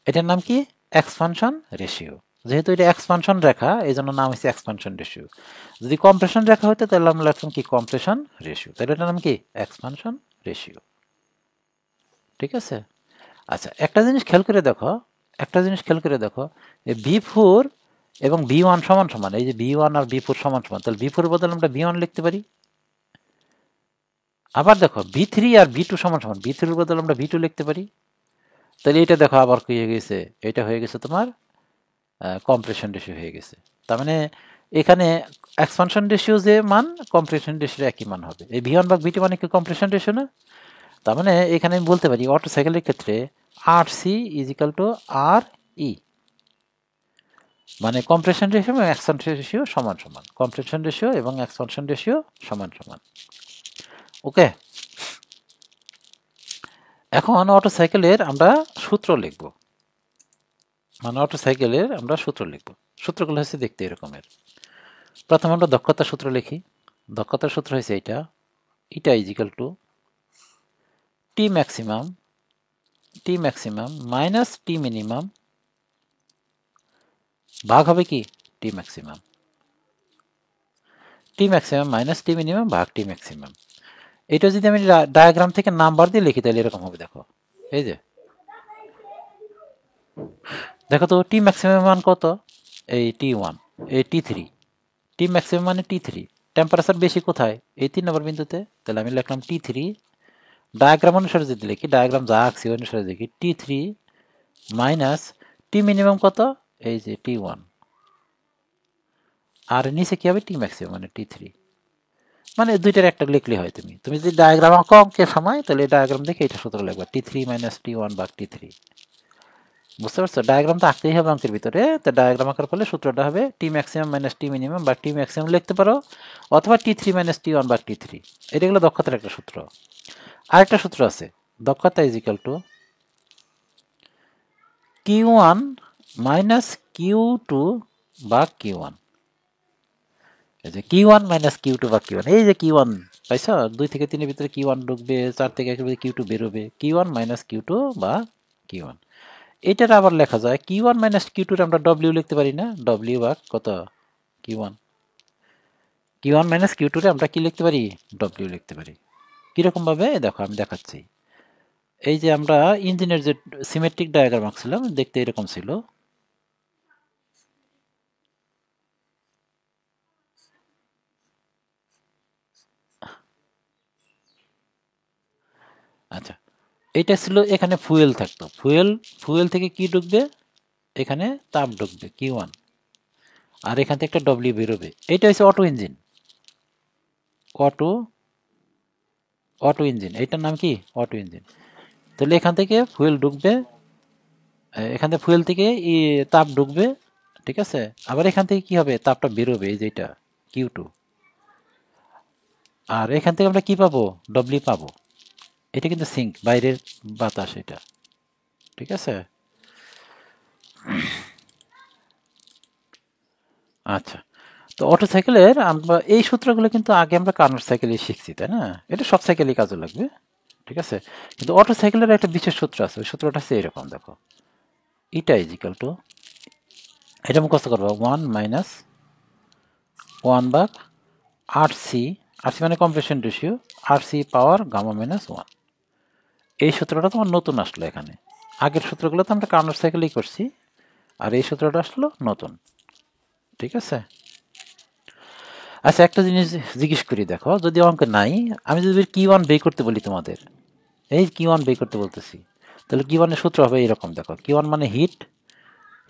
এটার নাম কি? Expansion ratio. যেহেতু এটা এক্সপানশন রেখা, এই জন্য নাম হচ্ছে এক্সপানশন রেশিও। যদি কম্প্রেশন রেখা হতো তাহলে আমরা লিখতাম কি? Compression ratio. তাহলে এটার নাম কি? Expansion ratio. ঠিক আছে? আচ্ছা, একটা জিনিস খেয়াল করে দেখো, একটা জিনিস খেয়াল করে দেখো, যে V4 এবং V1 সমান সমান। এই যে V1 আর V4 সমান সমান, তাহলে V4 এর বদলে আমরা V1 লিখতে পারি। আবার দেখো V3 আর V2 সমান সমান, V3 এর বদলে আমরা V2 লিখতে পারি। তাহলে এটা দেখো আবার কি হয়ে গেছে? এটা হয়ে গেছে তোমার কম্প্রেশন রেশিও হয়ে গেছে। তার মানে এখানে এক্সপানশন রেশিও যে মান, কম্প্রেশন রেশিও একই মান হবে। এই V1 ভাগ V2 মানে কি? কম্প্রেশন রেশিও না? তার মানে এখানে আমি বলতে পারি অটো সাইকেলের ক্ষেত্রে RC is equal two RE, মানে কম্প্রেশন রেশিও এবং এক্সপানশন রেশিও সমান সমান। কম্প্রেশন রেশিও এবং এক্সপানশন রেশিও সমান সমান। ওকে, এখন অটো সাইকেলের আমরা সূত্র লিখব। মানে অটো সাইকেলের আমরা সূত্র লিখব। সূত্রগুলো হচ্ছে দেখতে এরকমের। প্রথমে আমরা দক্ষতার সূত্র লিখি। দক্ষতার সূত্র হয়েছে এটা, এটা is equal two T maximum minus T minimum ভাগ হবে কি? টি ম্যাক্সিমাম। টি ম্যাক্সিমাম মাইনাস টি মিনিমাম ভাগ টি ম্যাক্সিমাম। এটা যদি আমি ডায়াগ্রাম থেকে নাম্বার দিয়ে লিখি তাহলে এরকম হবে, দেখো। এই যে দেখো তো, টি ম্যাক্সিমাম মান কত? এই T1, এই T3। টি ম্যাক্সিমাম মানে T3। টেম্পারেচার বেশি কোথায়? এই 3 নম্বর বিন্দুতে। তাহলে আমি লিখলাম T3। ডায়াগ্রাম অনুসারে যদি লিখি, ডায়াগ্রাম যা আঁকছি অনুসারে দেখি, T3 মাইনাস টি মিনিমাম কত? এই যে T1। আর নিচে কি হবে? টি ম্যাক্সিমাম মানে T3। মানে দুইটার একটা লিখলে হয়। তুমি তুমি যদি ডায়াগ্রাম আঁকো অঙ্কের সময়, তাহলে ডায়াগ্রাম দেখে এটা সূত্র লিখবা, T3 মাইনাস T1 ভাগ T3। বুঝতে পারছো? ডায়াগ্রাম তো আঁকতেই হবে অঙ্কের ভিতরে। তো ডায়াগ্রাম আঁকার ফলে সূত্রটা হবে টি ম্যাক্সিমাম মাইনাস টি মিনিমাম বা টি ম্যাক্সিমাম লিখতে পারো, অথবা T3 মাইনাস T1 ভাগ T3। এটা হলো দক্ষতার একটা সূত্র। আরেকটা সূত্র আছে, দক্ষতা is equal two Q1 minus Q2 ভাগ Q1। এই যে Q1 মাইনাস Q2 ভাগ Q1, এই যে Q1 পাইছো? 2 থেকে 3 এর ভিতরে Q1 ঢুকবে, 4 থেকে 1 এর ভিতরে Q2 বেরোবে। Q1 মাইনাস Q2 বা Q1। এটার আবার লেখা যায় Q1 মাইনাস Q2 আমরা W লিখতে পারি না? W ভাগ কত? Q1। Q1 মাইনাস Q2 আমরা কি লিখতে পারি? W লিখতে পারি। কিরকম ভাবে দেখো আমি দেখাচ্ছি। এই যে আমরা ইঞ্জিনের যে সিমেট্রিক ডায়াগ্রাম আঁকছিলাম, দেখতে এরকম ছিল। আচ্ছা, এটা ছিল, এখানে ফুয়েল থাকতো। ফুয়েল থেকে কি ঢুকবে? এখানে তাপ ঢুকবে Q1, আর এখান থেকে একটা W বেরোবে। এটা হচ্ছে auto engine. Auto auto engine, এটার নাম কি? Auto engine. তাহলে এখান থেকে ফুয়েল ঢুকবে, এখান থেকে ফুয়েল থেকে তাপ ঢুকবে, ঠিক আছে? আবার এখান থেকে কি হবে? তাপটা বেরোবে, এই যে এটা Q2। আর এখান থেকে আমরা কি পাবো? W পাবো। এটা কিন্তু সিঙ্ক, বাইরের বাতাস এটা, ঠিক আছে? আচ্ছা, তো অটো সাইকেলের আমরা এই সূত্রগুলো কিন্তু আগে আমরা কার্নোট সাইকেলে শিখছি, তাই না? এটা সব সাইকেলেই কাজে লাগবে, ঠিক আছে? কিন্তু অটো সাইকেলের একটা বিশেষ সূত্র আছে, ওই সূত্রটা হচ্ছে এরকম, দেখো। এটা ইজ ইকাল টু, এটা মুখস্থ করবো, 1 মাইনাস 1 ভাগ RC। RC মানে compression ratio, RC power gamma minus 1। এই সূত্রটা তোমার নতুন আসলো এখানে, আগের সূত্রগুলো তো আমরা কার্নোট সাইকেলেই করছি, আর এই সূত্রটা আসলো নতুন। ঠিক আছে। আচ্ছা, একটা জিনিস জিজ্ঞেস করি, দেখো যদি অঙ্ক নাই, আমি যদি Q1 বের করতে বলি তোমাদের, এই Q1 বের করতে বলতেছি, তাহলে Q1 এর সূত্র হবে এরকম, দেখো Q1 মানে heat,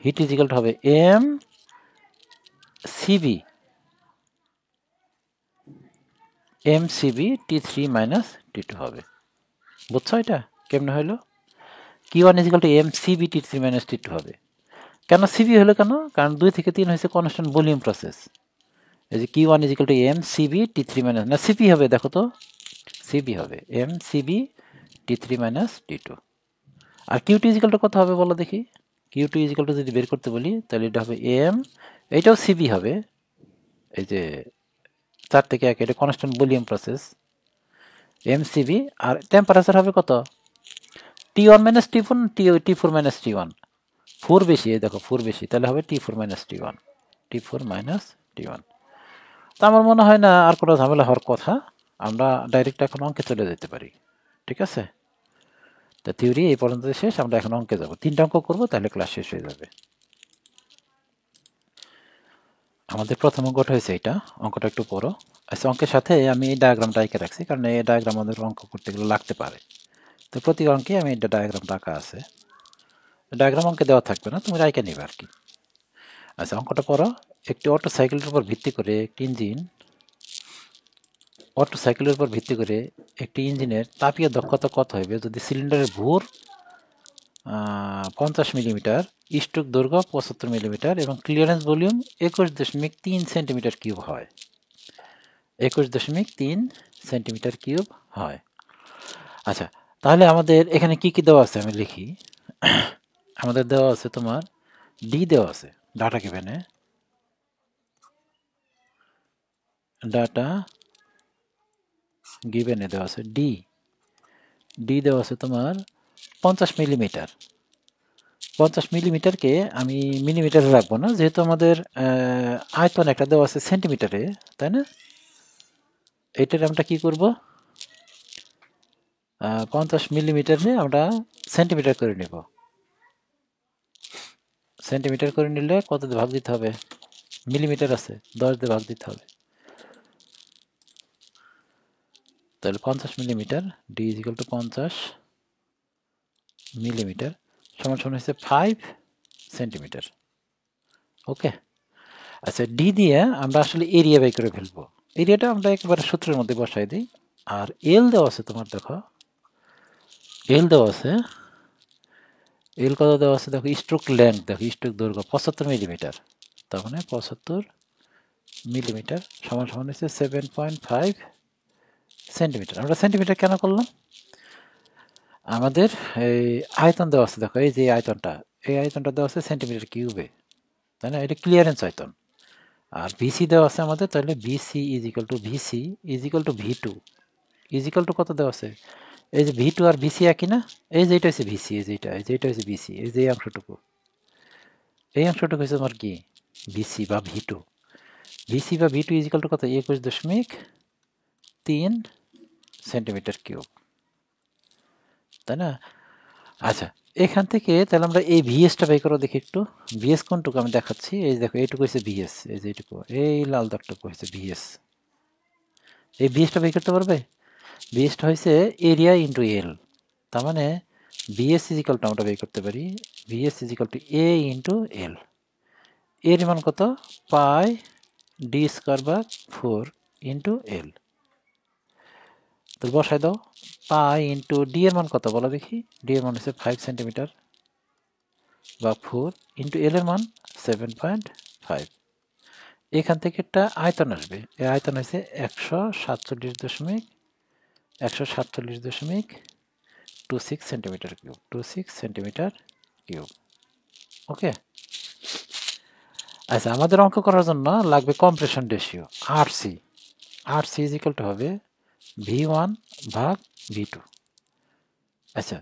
heat is equal to হবে M CV, M CV T3 minus T2 হবে। বুঝছো এটা কেমনে হইলো? Q1 is equal to M CV T3 minus T2 হবে। কেন সিবি হলো কেন? কারণ 2 থেকে 3 হয়েছে কনস্ট্যান্ট ভলিউম প্রসেস। এই যে Q1 is equal to M CV T3 minus, না সিপি হবে, দেখো তো সিবি হবে M CV T3 minus T2। আর Q2 ইজ ইকুয়াল টু কত হবে বলো দেখি? Q2 ইজ ইকুয়াল টু যদি বের করতে বলি, তাহলে এটা হবে এম, এইটাও সিবি হবে, এই যে 4 থেকে 1, এটা constant volume process, M CV, আর টেম্পারেচার হবে কত? T1 minus T4, T4 minus T1, 4 বেশি, এই দেখো 4 বেশি, তাহলে হবে T4 minus T1, T4 minus T1। তা আমার মনে হয় না আর কোনো ঝামেলা হওয়ার কথা, আমরা ডাইরেক্ট এখন অঙ্কে চলে যেতে পারি। ঠিক আছে, তা থিওরি এই পর্যন্ত শেষ, আমরা এখন অঙ্কে যাব, 3টা অঙ্ক করবো, তাহলে ক্লাস শেষ হয়ে যাবে। আমাদের প্রথম অঙ্কটা হয়েছে এটা, অঙ্কটা একটু পড়ো। আচ্ছা, অঙ্কের সাথে আমি এই ডায়াগ্রামটা এঁকে রাখছি, কারণ এই ডায়াগ্রাম আমাদের অঙ্ক করতে গেলে লাগতে পারে। তো প্রতি অঙ্কে আমি এটা ডায়াগ্রামটা আঁকা আছে, ডায়াগ্রাম অঙ্কে দেওয়া থাকবে না, তুমি রাইকে নিবে আর কি। আচ্ছা, অঙ্কটা পড়ো। একটি অটো সাইকেলের উপর ভিত্তি করে একটি ইঞ্জিন, অটো সাইকেলের উপর ভিত্তি করে একটি ইঞ্জিনের তাপীয় দক্ষতা কত হবে যদি সিলিন্ডারের ভর 50 মিলিমিটার, স্ট্রোক দৈর্ঘ্য 75 মিলিমিটার এবং ক্লিয়ারেন্স ভলিউম 21.3 সেন্টিমিটার কিউব হয়। 21.3 সেন্টিমিটার কিউব হয়। আচ্ছা, তাহলে আমাদের এখানে কি কি দেওয়া আছে আমি লিখি। আমাদের দেওয়া আছে তোমার ডি দেওয়া আছে, ডাটা গিভেনে, ডাটা গিভেনে দেওয়া আছে ডি, ডি দেওয়া আছে তোমার 50 মিলিমিটার। 50 মিলিমিটারকে আমি মিলিমিটারে রাখবো না, যেহেতু আমাদের আয়তন একটা দেওয়া আছে সেন্টিমিটারে, তাই না? এটার আমরা কি করব, 50 মিলিমিটারে আমরা সেন্টিমিটার করে নেব। সেন্টিমিটার করে নিলে কত দিয়ে ভাগ দিতে হবে? মিলিমিটার আছে, 10 দিয়ে ভাগ দিতে হবে। তাহলে 50 millimetre, D is equal two 50 millimetre সমান সমান হচ্ছে 5 সেন্টিমিটার। ওকে। আচ্ছা, ডি দিয়ে আমরা আসলে এরিয়া বাই করে ফেলবো, এরিয়াটা আমরা একেবারে সূত্রের মধ্যে বসাই দিই। আর এল দেওয়া আছে তোমার, দেখো এল দেওয়া আছে, এল কত দেওয়া আছে দেখো, স্ট্রোক লেন্থ দেখো, স্ট্রোক দৈর্ঘ্য 75 মিলিমিটার, তার মানে 75 মিলিমিটার সমান সমান হচ্ছে 7.5 সেন্টিমিটার। আমরা সেন্টিমিটার কেন করলাম? আমাদের এই আয়তন দেওয়া আছে, দেখো এই যে আয়তনটা, এই আয়তনটা দেওয়া আছে সেন্টিমিটার কিউবে, তাই না? এটা ক্লিয়ারেন্স আয়তন। আর ভিসি দেওয়া আছে আমাদের, তাহলে VC is equal to VC is equal to V two, is equal to কত দেওয়া আছে, এই যে ভি টু আর ভিসি একই না, এই যে এটা হচ্ছে ভিসি, এই যে এটা, এই যে এটা হচ্ছে ভিসি, এই যে এই অংশটুকু, এই অংশটুকু হচ্ছে আমার কি ভিসি বা ভি টু। ভিসি বা V two is equal to কত, 21.3 সেন্টিমিটার কিউব, তাই না? আচ্ছা, এখান থেকে তাহলে আমরা এই ভিএসটা বের করো দেখি একটু। ভিএস কোনটুকু আমি দেখাচ্ছি, এই দেখো এইটুকু হচ্ছে ভিএস, এই যে এইটুকু, এই লাল দাগটুকু হচ্ছে ভিএস। এই ভিএসটা বের করতে পারবে? ভিএসটা হয়েছে এরিয়া ইন্টু এল, তার মানে ভিএস ইজ ইকুয়াল টু আমরা বের করতে পারি VS is equal to A into L. এর মান কত, পাই ডি স্কোয়ার বা 4 ইন্টু এল। তো বসাই দাও, পাই ইন্টু ডি এর মান কত বলো দেখি, ডি এর মান হচ্ছে 5 সেন্টিমিটার বা 4 ইন্টু এল এর মান 7.5। এখান থেকে একটা আয়তন আসবে, এই আয়তন হচ্ছে 147.26 সেন্টিমিটার কিউব, 26 সেন্টিমিটার কিউব। ওকে। আচ্ছা, আমাদের অঙ্ক করার জন্য লাগবে compression ratio RC, RC is equal to হবে V1 ভাগ V2। আচ্ছা,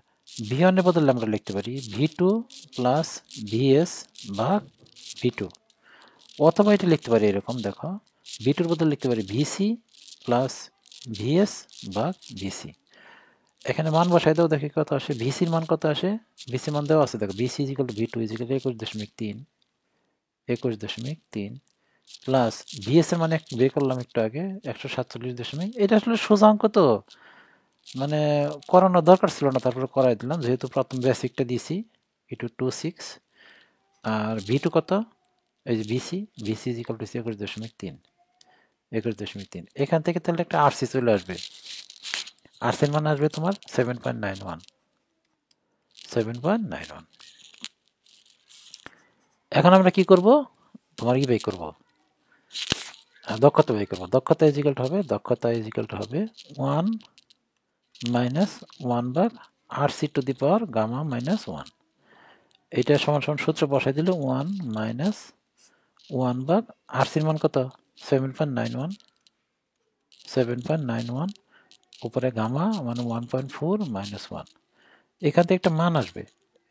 V1 এর বদলে আমরা লিখতে পারি V2 প্লাস VS ভাগ V2, অথবা এটা লিখতে পারি এরকম, দেখো V2 এর বদলে লিখতে পারি VC প্লাস VS ভাগ VC। এখানে মান বসাই দাও, দেখি কত আসে। ভিসির মান কত আসে, ভিসি মান দেওয়া আছে দেখো, VC is equal to V two is equal 21.3, 21.3 plus VS এর মানে বের করলাম একটু আগে 147 এটা আসলে সোজা অঙ্ক তো, মানে করানোর দরকার ছিল না, তারপরে করাই দিলাম যেহেতু প্রথম বেসিকটা দিছি একটু 26। আর ভি2 কত, এই যে ভিসি, ভিসি ইজিক্যাল টু 21.3, 21.3 এখান থেকে তাহলে একটা আরসি চলে আসবে। আরসির মান আসবে তোমার 7.91, 7.91। এখন আমরা কি করব, তোমার কি বের করব, দক্ষতা বের করব। দক্ষতা ইজিক্যাল টু হবে, দক্ষতা ইজিক্যাল টু হবে 1 মাইনাস 1 ভাগ RC to the power gamma minus 1। এটা সমান সমান সূত্র বসাই দিলে 1 মাইনাস 1 ভাগ আরসির মান কত 7.91, 7.91 উপরে গামা মানে 1.4 মাইনাস 1। এখান থেকে একটা মান আসবে,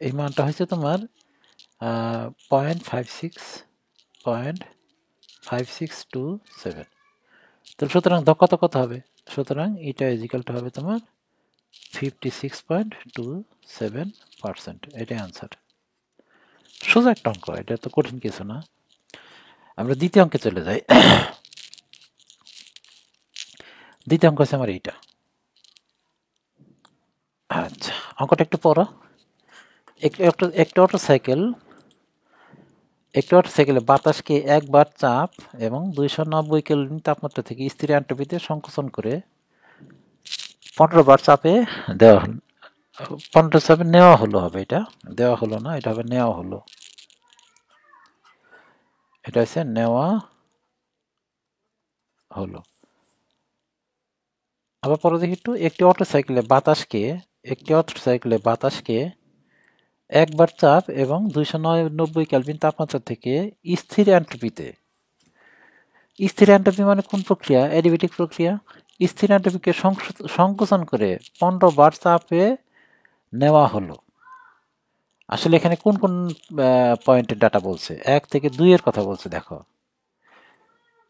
এই মানটা হচ্ছে তোমার 0.5627। তো সুতরাং দক্ষতা কত হবে, সুতরাং এটা ইজিক্যাল টু হবে তোমার 56.27%। এটাই আনসার। সোজা একটা অঙ্ক, এটা তো কঠিন কিছু না। আমরা দ্বিতীয় অঙ্কে চলে যাই। দ্বিতীয় অঙ্ক হচ্ছে আমার এইটা। আচ্ছা, অঙ্কটা একটু পড়ো। একটি অটোসাইকেলে বাতাসকে একবার চাপ এবং 290 কেলভিন তাপমাত্রা থেকে স্থির এন্ট্রপিতে সংকোচন করে 15 বার চাপে দেওয়া হল, 15 চাপে নেওয়া হলো হবে, এটা দেওয়া হলো না, এটা হবে নেওয়া হলো, এটা হচ্ছে নেওয়া হলো। আবার পরে দেখি একটু, একটি অটোসাইকেলে বাতাসকে একবার চাপ এবং 290 কেলভিন তাপমাত্রা থেকে স্থির এন্ট্রপিতে, স্থির এন্ট্রপি মানে কোন প্রক্রিয়া, অ্যাডিবেটিক প্রক্রিয়া, স্থির এন্ট্রপিকে সংকোচন করে 15 বার চাপে নেওয়া হলো। আসলে এখানে কোন কোন পয়েন্টের ডাটা বলছে, 1 থেকে 2 এর কথা বলছে। দেখো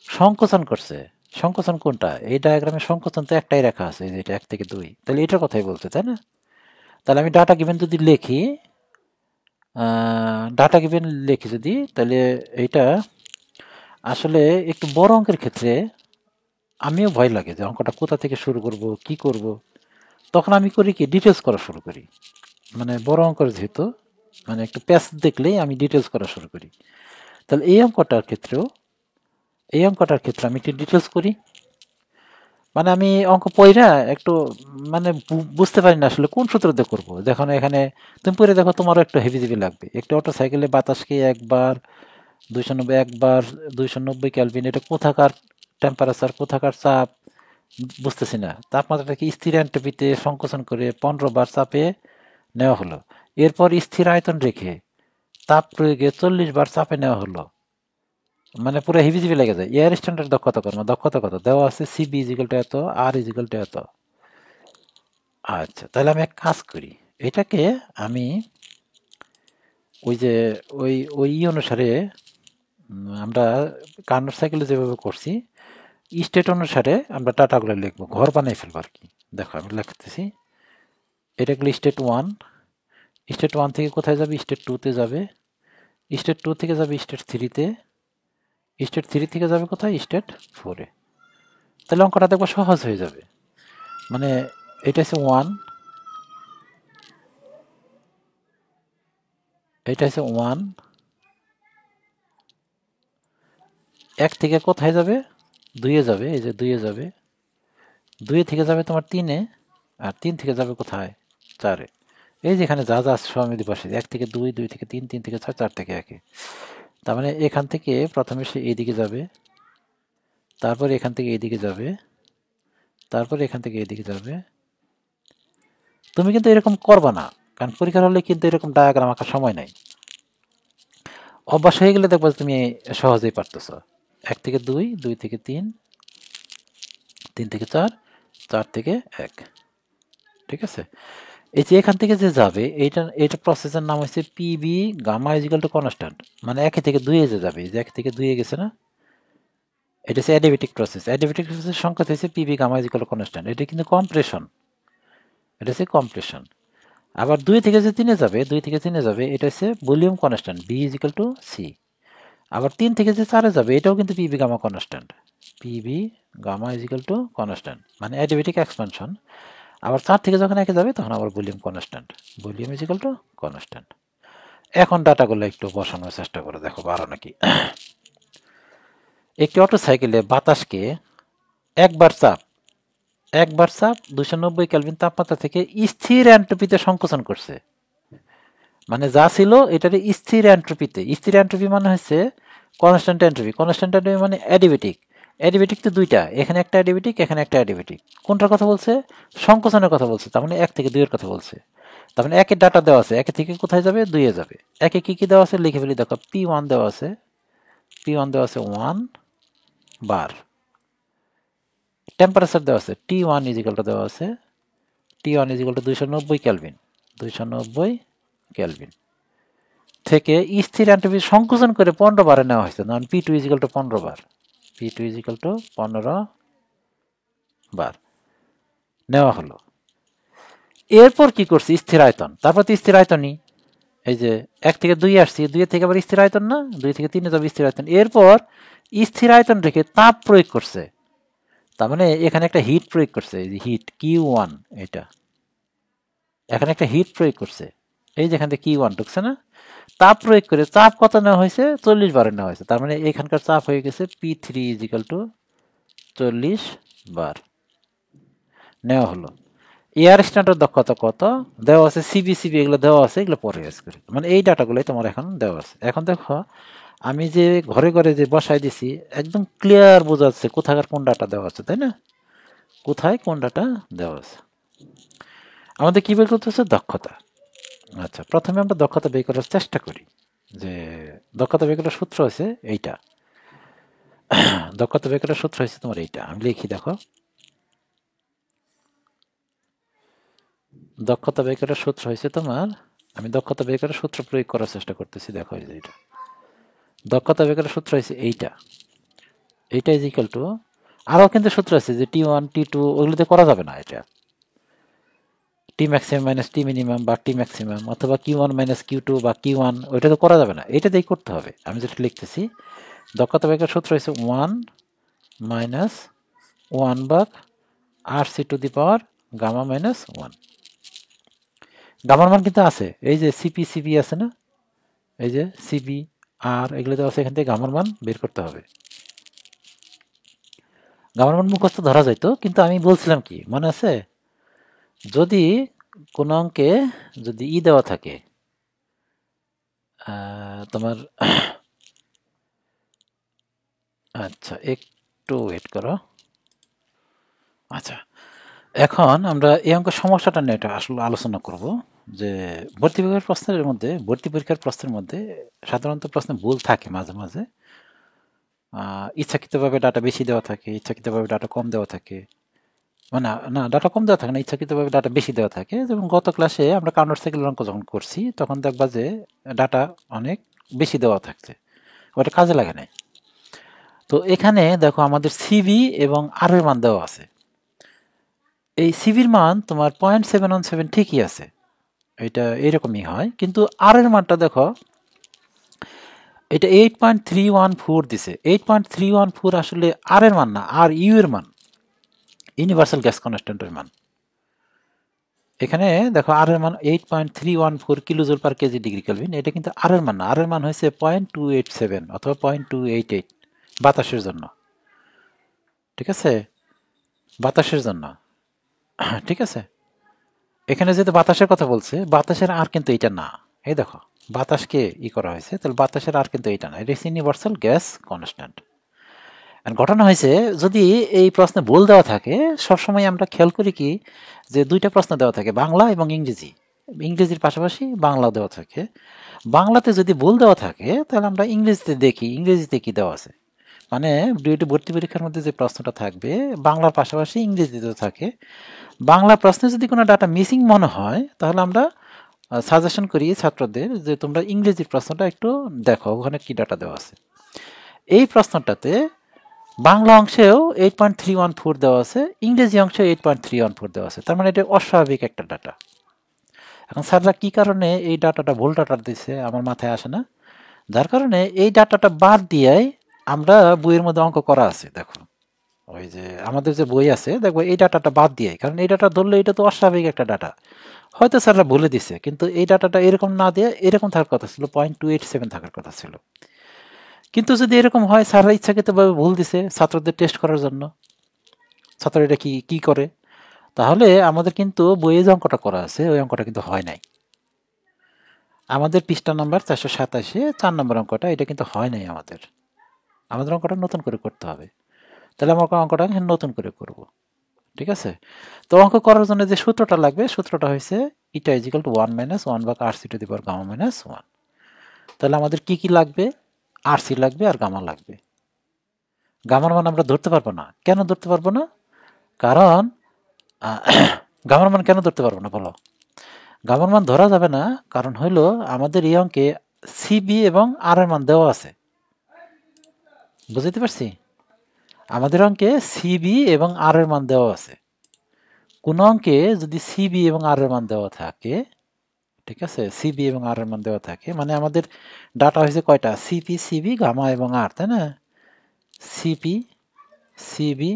সংকোচন করছে, সংকোচন কোনটা, এই ডায়াগ্রামে সংকোচন তো একটাই রেখা আছে, এটা 1 থেকে 2, তাহলে এটার কথাই বলছে, তাই না? তাহলে আমি ডাটা গিভেন যদি লিখি, যদি, তাহলে এইটা আসলে একটু বড় অঙ্কের ক্ষেত্রে আমিও ভয় লাগে যে অঙ্কটা কোথা থেকে শুরু করব, কি করব। তখন আমি করি কি, ডিটেলস করা শুরু করি, মানে বড় অঙ্কের যেহেতু মানে একটু প্যাচ দেখলেই আমি ডিটেলস করা শুরু করি। তাহলে এই অঙ্কটার ক্ষেত্রে আমি একটু ডিটেলস করি, মানে আমি অঙ্ক পড়া একটু মানে বুঝতে পারি না আসলে কোন সূত্র দিয়ে করবো। যখন এখানে তুমি পড়ে দেখো, তোমারও একটু হেভি লাগবে। একটা অটো সাইকেলে বাতাসকে একবার 290 ক্যালভিন, এটা কোথাকার টেম্পারেচার, কোথাকার চাপ বুঝতেছি না, তাপমাত্রাটাকে স্থির এন্ট্রপিতে সংকোচন করে 15 বার চাপে নেওয়া হলো। এরপর স্থির আয়তন রেখে তাপ প্রয়োগে 40 বার চাপে নেওয়া হলো, মানে পুরো হিবিজিবি লেগে যায়। এয়ার স্ট্যান্ডার্ড দক্ষতা কর্ম, দক্ষতা কত দেওয়া আছে, সিবি ইজিক্যাল টু এত, আর ইজিক্যাল টু এত। আচ্ছা, তাহলে আমি এক কাজ করি, এটাকে আমি ওই যে ওই অনুসারে আমরা কার্নোট সাইকেলে যেভাবে করছি, স্টেট অনুসারে আমরা ডাটাগুলো লিখবো, ঘর বানিয়ে ফেলবো আর কি। দেখো আমি লিখতেছি, এটা গেলে স্টেট 1, স্টেট 1 থেকে কোথায় যাবে, স্টেট 2-তে যাবে, স্টেট 2 থেকে যাবে স্টেট 3-তে, স্টেট 3 থেকে যাবে কোথায়, স্টেট 4-এ। তাহলে অঙ্কটা দেখবো সহজ হয়ে যাবে। মানে এটা হচ্ছে 1, এটা হচ্ছে 1, 1 থেকে কোথায় যাবে, 2-এ যাবে, এই যে 2-এ যাবে, 2 থেকে যাবে তোমার 3-এ, আর 3 থেকে যাবে কোথায়, 4-এ। এই যেখানে যা যা সমিতি বসে, 1 থেকে 2, 2 থেকে 3, 3 থেকে 4, 4 থেকে 1-এ। তার মানে এখান থেকে প্রথমে সে এইদিকে যাবে, তারপর এখান থেকে এইদিকে যাবে, তারপর এখান থেকে এইদিকে যাবে। তুমি কিন্তু এরকম করবা না, কারণ পরীক্ষার হলে কিন্তু এরকম ডায়াগ্রাম আঁকার সময় নাই। অভ্যাস হয়ে গেলে দেখবো তুমি সহজেই পারতেছো। 1 থেকে 2, 2 থেকে 3, 3 থেকে 4, 4 থেকে 1। ঠিক আছে, এই যে এখান থেকে যে যাবে, এটা প্রসেসের নাম হচ্ছে PV gamma is equal to constant, মানে 1 থেকে 2-এ যে যাবে, এই যে 1 থেকে 2-এ গেছে না, এটা হচ্ছে অ্যাডিবেটিক প্রসেস। অ্যাডিবেটিক প্রসেসের সংকেত হচ্ছে PV gamma is equal to constant. এটা কিন্তু কম্প্রেশন, এটা হচ্ছে কমপ্লিশন। আবার 2 থেকে যে 3 এ যাবে, 2 থেকে 3 এ যাবে, এটা হচ্ছে volume constant V is equal to C. আবার 3 থেকে যে 4 এ যাবে, এটাও কিন্তু PV gamma constant, PV gamma is equal to constant, মানে অ্যাডিবেটিক এক্সপানশন। আবার 4 থেকে যখন 1 এ যাবে তখন আবার volume constant, volume is equal to constant. এখন ডাটাগুলো একটু বসানোর চেষ্টা করে দেখো পারো নাকি। একটি অটো সাইকেলে বাতাসকে একবার চাপ 290 কেলভিন তাপমাত্রা থেকে স্থির এন্ট্রপিতে সংকোচন করছে। মানে যা ছিল এটার স্থির এন্ট্রপিতে, স্থির এন্ট্রপি মানে হচ্ছে কনস্ট্যান্ট এন্ট্রপি, কনস্ট্যান্ট এন্ট্রপি মানে অ্যাডিবেটিক। অ্যাডিবেটিক তো দুইটা, এখানে একটা অ্যাডিবেটিক, এখানে একটা অ্যাডিবেটিক। কোনটার কথা বলছে? সংকোচনের কথা বলছে, তার মানে 1 থেকে 2 এর কথা বলছে। তার মানে 1 এর ডাটা দেওয়া আছে, 1 থেকে কোথায় যাবে? 2 এ যাবে। 1 এ কি কি দেওয়া আছে লিখে ফেলি, দেখো P1 দেওয়া আছে, P1 দেওয়া আছে 1 বার। টেম্পারেচার দেওয়া আছে T1 ইজ ইকুয়াল টু দেওয়া আছে, T1 is equal to 290 kelvin, 290 kelvin থেকে স্থির এন্ট্রপি সংকোচন করে 15 বারে নেওয়া হয়েছে, কারণ P2 is equal two 15 bar, P2 is equal two 15 বার নেওয়া হলো। এরপর কি করছি? স্থির আয়তন, তারপর তো স্থির আয়তনই, এই যে 1 থেকে 2 আসছি, 2 থেকে আবার স্থির আয়তন না, 2 থেকে 3 এ যাবে স্থির আয়তন। এরপর স্থির আয়তন রেখে তাপ প্রয়োগ করছে, তার মানে এখানে একটা হিট প্রয়োগ করছে, এই যে হিট Q1, এটা এখানে একটা হিট প্রয়োগ করছে, এই যে এখান থেকে Q1 ঢুকছে না, তাপ প্রয়োগ করে চাপ কত নেওয়া হয়েছে? 40 বারে নেওয়া হয়েছে। তার মানে এখানকার চাপ হয়ে গেছে P3 ইজ ইকুয়াল টু 40 বার নেওয়া হলো। এয়ার স্ট্যান্ডার্ড দক্ষতা কত দেওয়া আছে? সিবি এগুলো দেওয়া আছে, এগুলো পরে ইউজ করি, মানে এই ডাটাগুলোই তোমার এখন দেওয়া আছে। এখন দেখো আমি যে ঘরে ঘরে যে বসাই দিছি, একদম ক্লিয়ার বোঝা যাচ্ছে কোথাকার কোন ডাটা দেওয়া আছে, তাই না? কোথায় কোন ডাটা দেওয়া আছে। আমাদের কি বের করতে হচ্ছে? দক্ষতা। আচ্ছা, প্রথমে আমরা দক্ষতা বের করার চেষ্টা করি। যে দক্ষতা বের করার সূত্র হচ্ছে এইটা, দক্ষতা বের করার সূত্র হচ্ছে তোমার এইটা, আমি লিখি দেখো। দক্ষতা বের করার সূত্র হয়েছে তোমার, আমি দক্ষতা বের করার সূত্র প্রয়োগ করার চেষ্টা করতেছি, দেখো এই যে এইটা দক্ষতা বের করার সূত্র হয়েছে এইটা, এইটা ইজ ইকুয়াল টু, আরও কিন্তু সূত্র আছে যে T1 T2 ওগুলোতে করা যাবে না, এটা টি ম্যাক্সিমাম মাইনাস টি মিনিমাম বা টি ম্যাক্সিমাম, অথবা Q1 মাইনাস Q2 বা Q1, ওইটা তো করা যাবে না, এটা দিয়েই করতে হবে। আমি যেটা লিখতেছি, দক্ষতা বের করার সূত্র হয়েছে 1 মাইনাস 1 ভাগ RC to the power gamma minus 1। গামার মান কিন্তু আছে, এই যে সিপি আছে না, এই যে সিবি আর এগুলো তো আছে, এখান থেকে গামার মান বের করতে হবে। গামার মান মুখস্থ ধরা যাইতো, কিন্তু আমি বলছিলাম কি মনে আছে, যদি কোন অঙ্কে যদি দেওয়া থাকে তোমার, আচ্ছা একটু ওয়েট করো। আচ্ছা, এখন আমরা এই অঙ্কের সমস্যাটা নিয়ে এটা আসলে আলোচনা করব, যে ভর্তি পরীক্ষার প্রশ্নের মধ্যে সাধারণত প্রশ্নে ভুল থাকে মাঝে মাঝে, ইচ্ছাকৃতভাবে ডাটা বেশি দেওয়া থাকে, ইচ্ছাকৃতভাবে ডাটা কম দেওয়া থাকে, মানে না ডাটা কম দেওয়া থাকে না, ইচ্ছাকৃতভাবে ডাটা বেশি দেওয়া থাকে। যেমন গত ক্লাসে আমরা কাউন্টার সাইকেল অঙ্ক যখন করছি, তখন দেখবা যে ডাটা অনেক বেশি দেওয়া থাকছে, ওটা কাজে লাগে নাই। তো এখানে দেখো আমাদের সিবি এবং আর এর মান দেওয়া আছে, এই সিবির মান তোমার 0.717 ঠিকই আছে, এটা এরকমই হয়, কিন্তু আর এর মানটা দেখো, এটা 8.314 দিছে। 8.314 আসলে আর এর মান না, আর ইউ এর মান, ইউনিভার্সাল গ্যাস কনস্ট্যান্টের মান। এখানে দেখো আর এর মান 8.314 kilojoule per KG degree kelvin, এটা কিন্তু আর এর মান না, আর এর মান হয়েছে 0.287 অথবা 0.288 বাতাসের জন্য, ঠিক আছে, বাতাসের জন্য, ঠিক আছে। এখানে যেহেতু বাতাসের কথা বলছে, বাতাসের আর কিন্তু এটা না, এই দেখো বাতাসকে করা হয়েছে, তাহলে বাতাসের আর কিন্তু এটা না, এটা ইউনিভার্সাল গ্যাস কনস্ট্যান্ট। ঘটনা হয়েছে যদি এই প্রশ্নে ভুল দেওয়া থাকে, সবসময় আমরা খেয়াল করি কি, যে দুইটা প্রশ্ন দেওয়া থাকে, বাংলা এবং ইংরেজি, ইংরেজির পাশাপাশি বাংলাও দেওয়া থাকে। বাংলাতে যদি ভুল দেওয়া থাকে, তাহলে আমরা ইংরেজিতে দেখি ইংরেজিতে কি দেওয়া আছে, মানে ডুয়েটে ভর্তি পরীক্ষার মধ্যে যে প্রশ্নটা থাকবে বাংলার পাশাপাশি ইংরেজিতেও থাকে। বাংলা প্রশ্নে যদি কোনো ডাটা মিসিং মনে হয়, তাহলে আমরা সাজেশন করি ছাত্রদের যে তোমরা ইংরেজির প্রশ্নটা একটু দেখো, ওখানে কি ডাটা দেওয়া আছে। এই প্রশ্নটাতে বাংলা অংশেও 8.314 দেওয়া আছে, ইংরেজি অংশে 8.314 দেওয়া আছে, তার মানে এটা অস্বাভাবিক একটা ডাটা। এখন স্যাররা কি কারণে এই ডাটাটা ভুল ডাটা দিচ্ছে আমার মাথায় আসে না, যার কারণে এই ডাটাটা বাদ দিয়ে আমরা বইয়ের মধ্যে অঙ্ক করা আছে, দেখো ওই যে আমাদের যে বই আছে দেখবো এই ডাটাটা বাদ দিয়ে, কারণ এই ডাটা ধরলে এটা তো অস্বাভাবিক একটা ডাটা, হয়তো স্যাররা বলে দিছে, কিন্তু এই ডাটাটা এরকম না দিয়ে এরকম থাকার কথা ছিল, 0.287 থাকার কথা ছিল। কিন্তু যদি এরকম হয় স্যাররা ইচ্ছাকৃতভাবে ভুল দিছে ছাত্রদের টেস্ট করার জন্য, ছাত্র এটা কি কি করে, তাহলে আমাদের কিন্তু বইয়ে যে অঙ্কটা করা আছে ওই অঙ্কটা কিন্তু হয় নাই। আমাদের পৃষ্ঠা নাম্বার 487 4 নম্বর অঙ্কটা, এটা কিন্তু হয় নাই আমাদের, আমাদের অঙ্কটা নতুন করে করতে হবে। তাহলে আমরা অঙ্কটা নতুন করে করব, ঠিক আছে। তো অঙ্ক করার জন্য যে সূত্রটা লাগবে, সূত্রটা হয়েছে ইটা ইজিক্যাল টু 1 - 1 ভাগ RC to the power gamma minus 1। তাহলে আমাদের কি কি লাগবে, RC লাগবে আর গামা লাগবে। গামার মান আমরা ধরতে পারবো না, কেন ধরতে পারবো না, কারণ গামার মান কেন ধরতে পারবো না বলো, গামার মান ধরা যাবে না কারণ হইলো আমাদের এই অঙ্কে সিবি এবং আর এর মান দেওয়া আছে, বুঝতে পারছি, আমাদের অঙ্কে সিবি এবং আর এর মান দেওয়া আছে। কোন অঙ্কে যদি সিবি এবং আর এর মান দেওয়া থাকে, ঠিক আছে, সিবি এবং আর এর মান দেওয়া থাকে, মানে আমাদের ডাটা হয়েছে কয়টা, সিপি সিবি গামা এবং আর, তাই না, সিপি সিবি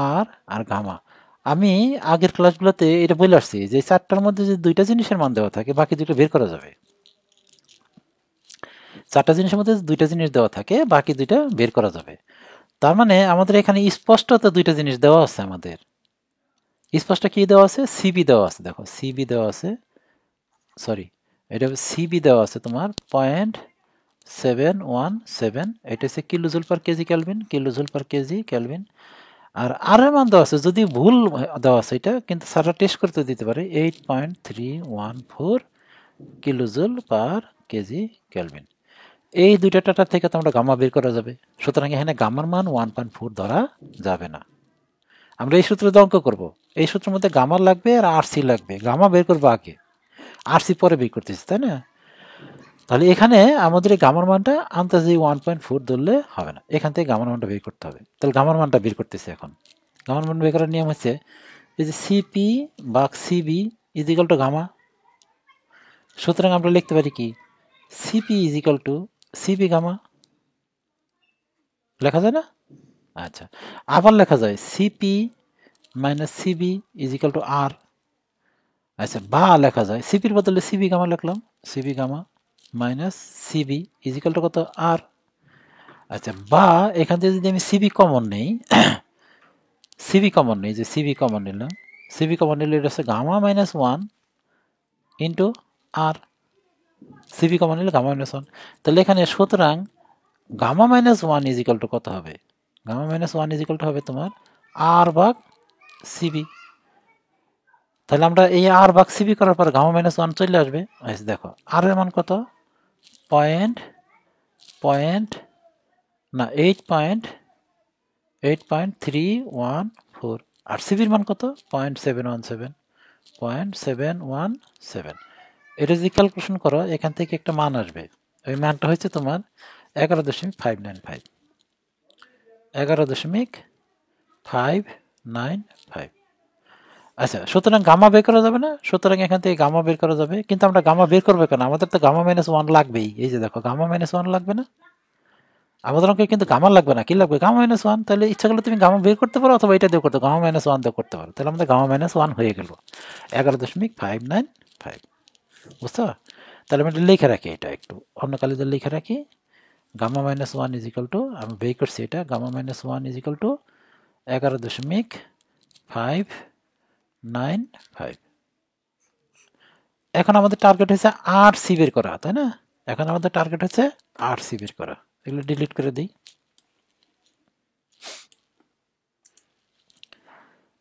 আর আর গামা। আমি আগের ক্লাসগুলোতে এটা বলে আসছি যে চারটার মধ্যে যে দুইটা জিনিসের মান দেওয়া থাকে বাকি দুটো বের করা যাবে, চারটা জিনিসের মধ্যে দুইটা জিনিস দেওয়া থাকে বাকি দুইটা বের করা যাবে। তার মানে আমাদের এখানে স্পষ্টত দুইটা জিনিস দেওয়া আছে, আমাদের স্পষ্ট কি দেওয়া আছে, সিবি দেওয়া আছে, দেখো সিবি দেওয়া আছে, সরি এটা সিবি দেওয়া আছে তোমার 0.717, এটা হচ্ছে kilojoule per KG kelvin, kilojoule per KG kelvin. আর আর এর মান দেওয়া আছে, যদি ভুল দেওয়া আছে এটা কিন্তু স্যাররা টেস্ট করতে দিতে পারে, 8.314 কিলোজুল পার কেজি কেলভিন। এই দুইটা ডাটা থেকে তোমরা গামা বের করা যাবে, সুতরাং এখানে গামার মান 1.4 ধরা যাবে না। আমরা এই সূত্র দিয়ে অঙ্ক করবো, এই সূত্রের মধ্যে গামা লাগবে আর আরসি লাগবে, গামা বের করবো আগে, আরসি পরে বের করতেছি, তাই না। তাহলে এখানে আমাদের এই গামার মানটা আন্দাজে 1.4 ধরলে হবে না, এখান থেকে গামার মানটা বের করতে হবে। তাহলে গামার মানটা বের করতেছি এখন। গামার মান বের করার নিয়ম হচ্ছে এই যে সিপি বা CV is equal to gamma, সুতরাং আমরা লিখতে পারি কি, CP is equal to CV gamma, লেখা যায় না, আচ্ছা আবার লেখা যায় CP minus CV is equal to R, আচ্ছা বা লেখা যায় সিপির বদলে সিবি গামা লিখলাম, CV gamma minus CV is equal to কত আর। আচ্ছা বা এখান থেকে যদি আমি সিবি কমন নেই, সিবি কমন নেই, যে সিবি কমন নিলাম, সিবি কমন নিলে এটা হচ্ছে gamma minus 1 into R, CV common নিলে গামা মাইনাস 1, তাহলে এখানে সুতরাং gamma minus 1 is equal to কত হবে, gamma minus 1 is equal to হবে তোমার আর ভাগ সিবি। তাহলে আমরা এই আর ভাগ সিবি করার পর গামা মাইনাস 1 চলে আসবে, দেখো আর এর মান কত, পয়েন্ট না 8.314, আর সিবির মান কত 0.717, এটা যদি ক্যালকুলেশন করো এখান থেকে একটা মান আসবে, ওই মানটা হচ্ছে তোমার 11.595, 11.595। আচ্ছা সুতরাং গামা বের করা যাবে না, সুতরাং এখান থেকে গামা বের করা যাবে, কিন্তু আমরা গামা বের করবো কেন, আমাদের তো গামা মাইনাস 1 লাগবেই, এই যে দেখো গামা মাইনাস 1 লাগবে না, আমাদের অঙ্কে কিন্তু গামা লাগবে না, কি লাগবে গামা মাইনাস 1, তাহলে ইচ্ছা করলে তুমি গামা বের করতে পারো অথবা এটা দিয়ে করতে, গামা মাইনাস 1 দিয়ে করতে পারো, তাহলে আমাদের গামা মাইনাস 1 হয়ে গেল 11.595, বুঝছো। তাহলে আমি এটা লিখে রাখি, এটা একটু অন্য কালিতে লিখে রাখি, gamma minus 1 is equal to, আমি বের করছি এটা, gamma minus 1 is equal to 11.595। এখন আমাদের টার্গেট হচ্ছে 8 বের করা, তাই না, এখন আমাদের টার্গেট হচ্ছে 8 বের করা, এগুলো ডিলিট করে দিই,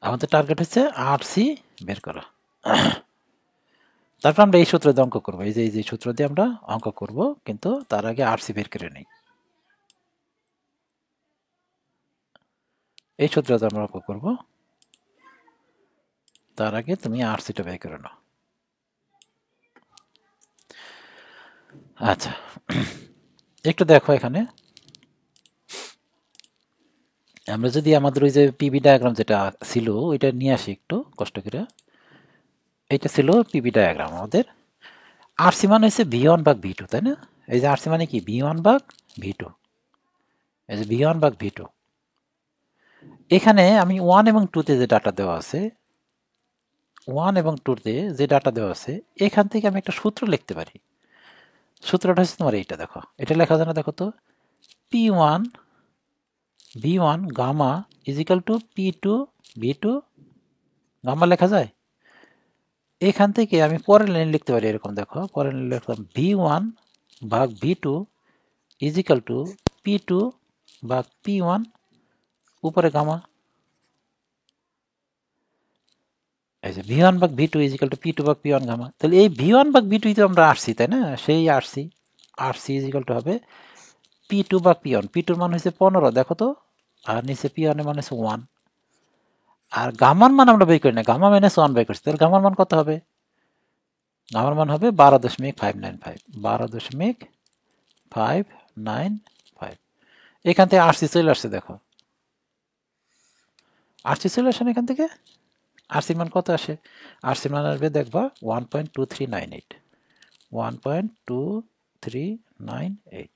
আমাদের টার্গেট হচ্ছে 8 বের করা। তারপর আমরা এই সূত্র দিয়ে অঙ্ক করবো, এই যে সূত্র দিয়ে আমরা অঙ্ক করব, কিন্তু তার আগে 8 বের করে নিই, এই সূত্র দিয়ে আমরা অঙ্ক করব, তার আগে তুমি 8টা বের করে নাও। আচ্ছা একটু দেখো এখানে আমরা যদি আমাদের ওই যে পিবি ডায়াগ্রাম যেটা ছিল ওইটা নিয়ে আসি একটু কষ্ট করে। এটা ছিল পিবি ডায়াগ্রাম আমাদের। আরসি মানে হচ্ছে V1 ভাগ V2, তাই না? এই যে আরসি মানে কি V1 ভাগ V2, এই যে V1 ভাগ V2। এখানে আমি 1 এবং 2 তে যে ডাটা দেওয়া আছে, 1 এবং 2 তে যে ডাটা দেওয়া আছে, এখান থেকে আমি একটা সূত্র লিখতে পারি। সূত্রটা হচ্ছে তোমার এইটা, দেখো এটা লেখা যায় না, দেখো তো, P1 V1 gamma is equal two P2 V2 gamma লেখা যায়। এখান থেকে আমি পরের লাইন লিখতে পারি এরকম, দেখো পরের লাইন লিখলাম V1 ভাগ V2 ইজিক্যাল টু P2 ভাগ P1 উপরে গামা। এই যে V1 ভাগ V2 ইজিক্যাল টু P2 ভাগ P1 গামা। তাহলে এই V1 ভাগ V2 তো আমরা আসছি, তাই না? সেই আরসি ইজিক্যাল টু হবে P2 ভাগ P1। P2 মান হয়েছে 15, দেখো তো, আর নিচে P1 এর মান হচ্ছে 1। আর গামার মান আমরা বের করি না, গামা মাইনাস 1 বের করছি। তাহলে গামার মান কত হবে? গামার মান হবে 12.595, 12.595। এখান থেকে আরসি চলে আসছে, দেখো আরসি চলে আসে এখান থেকে। আরসি মান কত আসে? আরসি মান আসবে দেখবা 1.2398, 1.2398।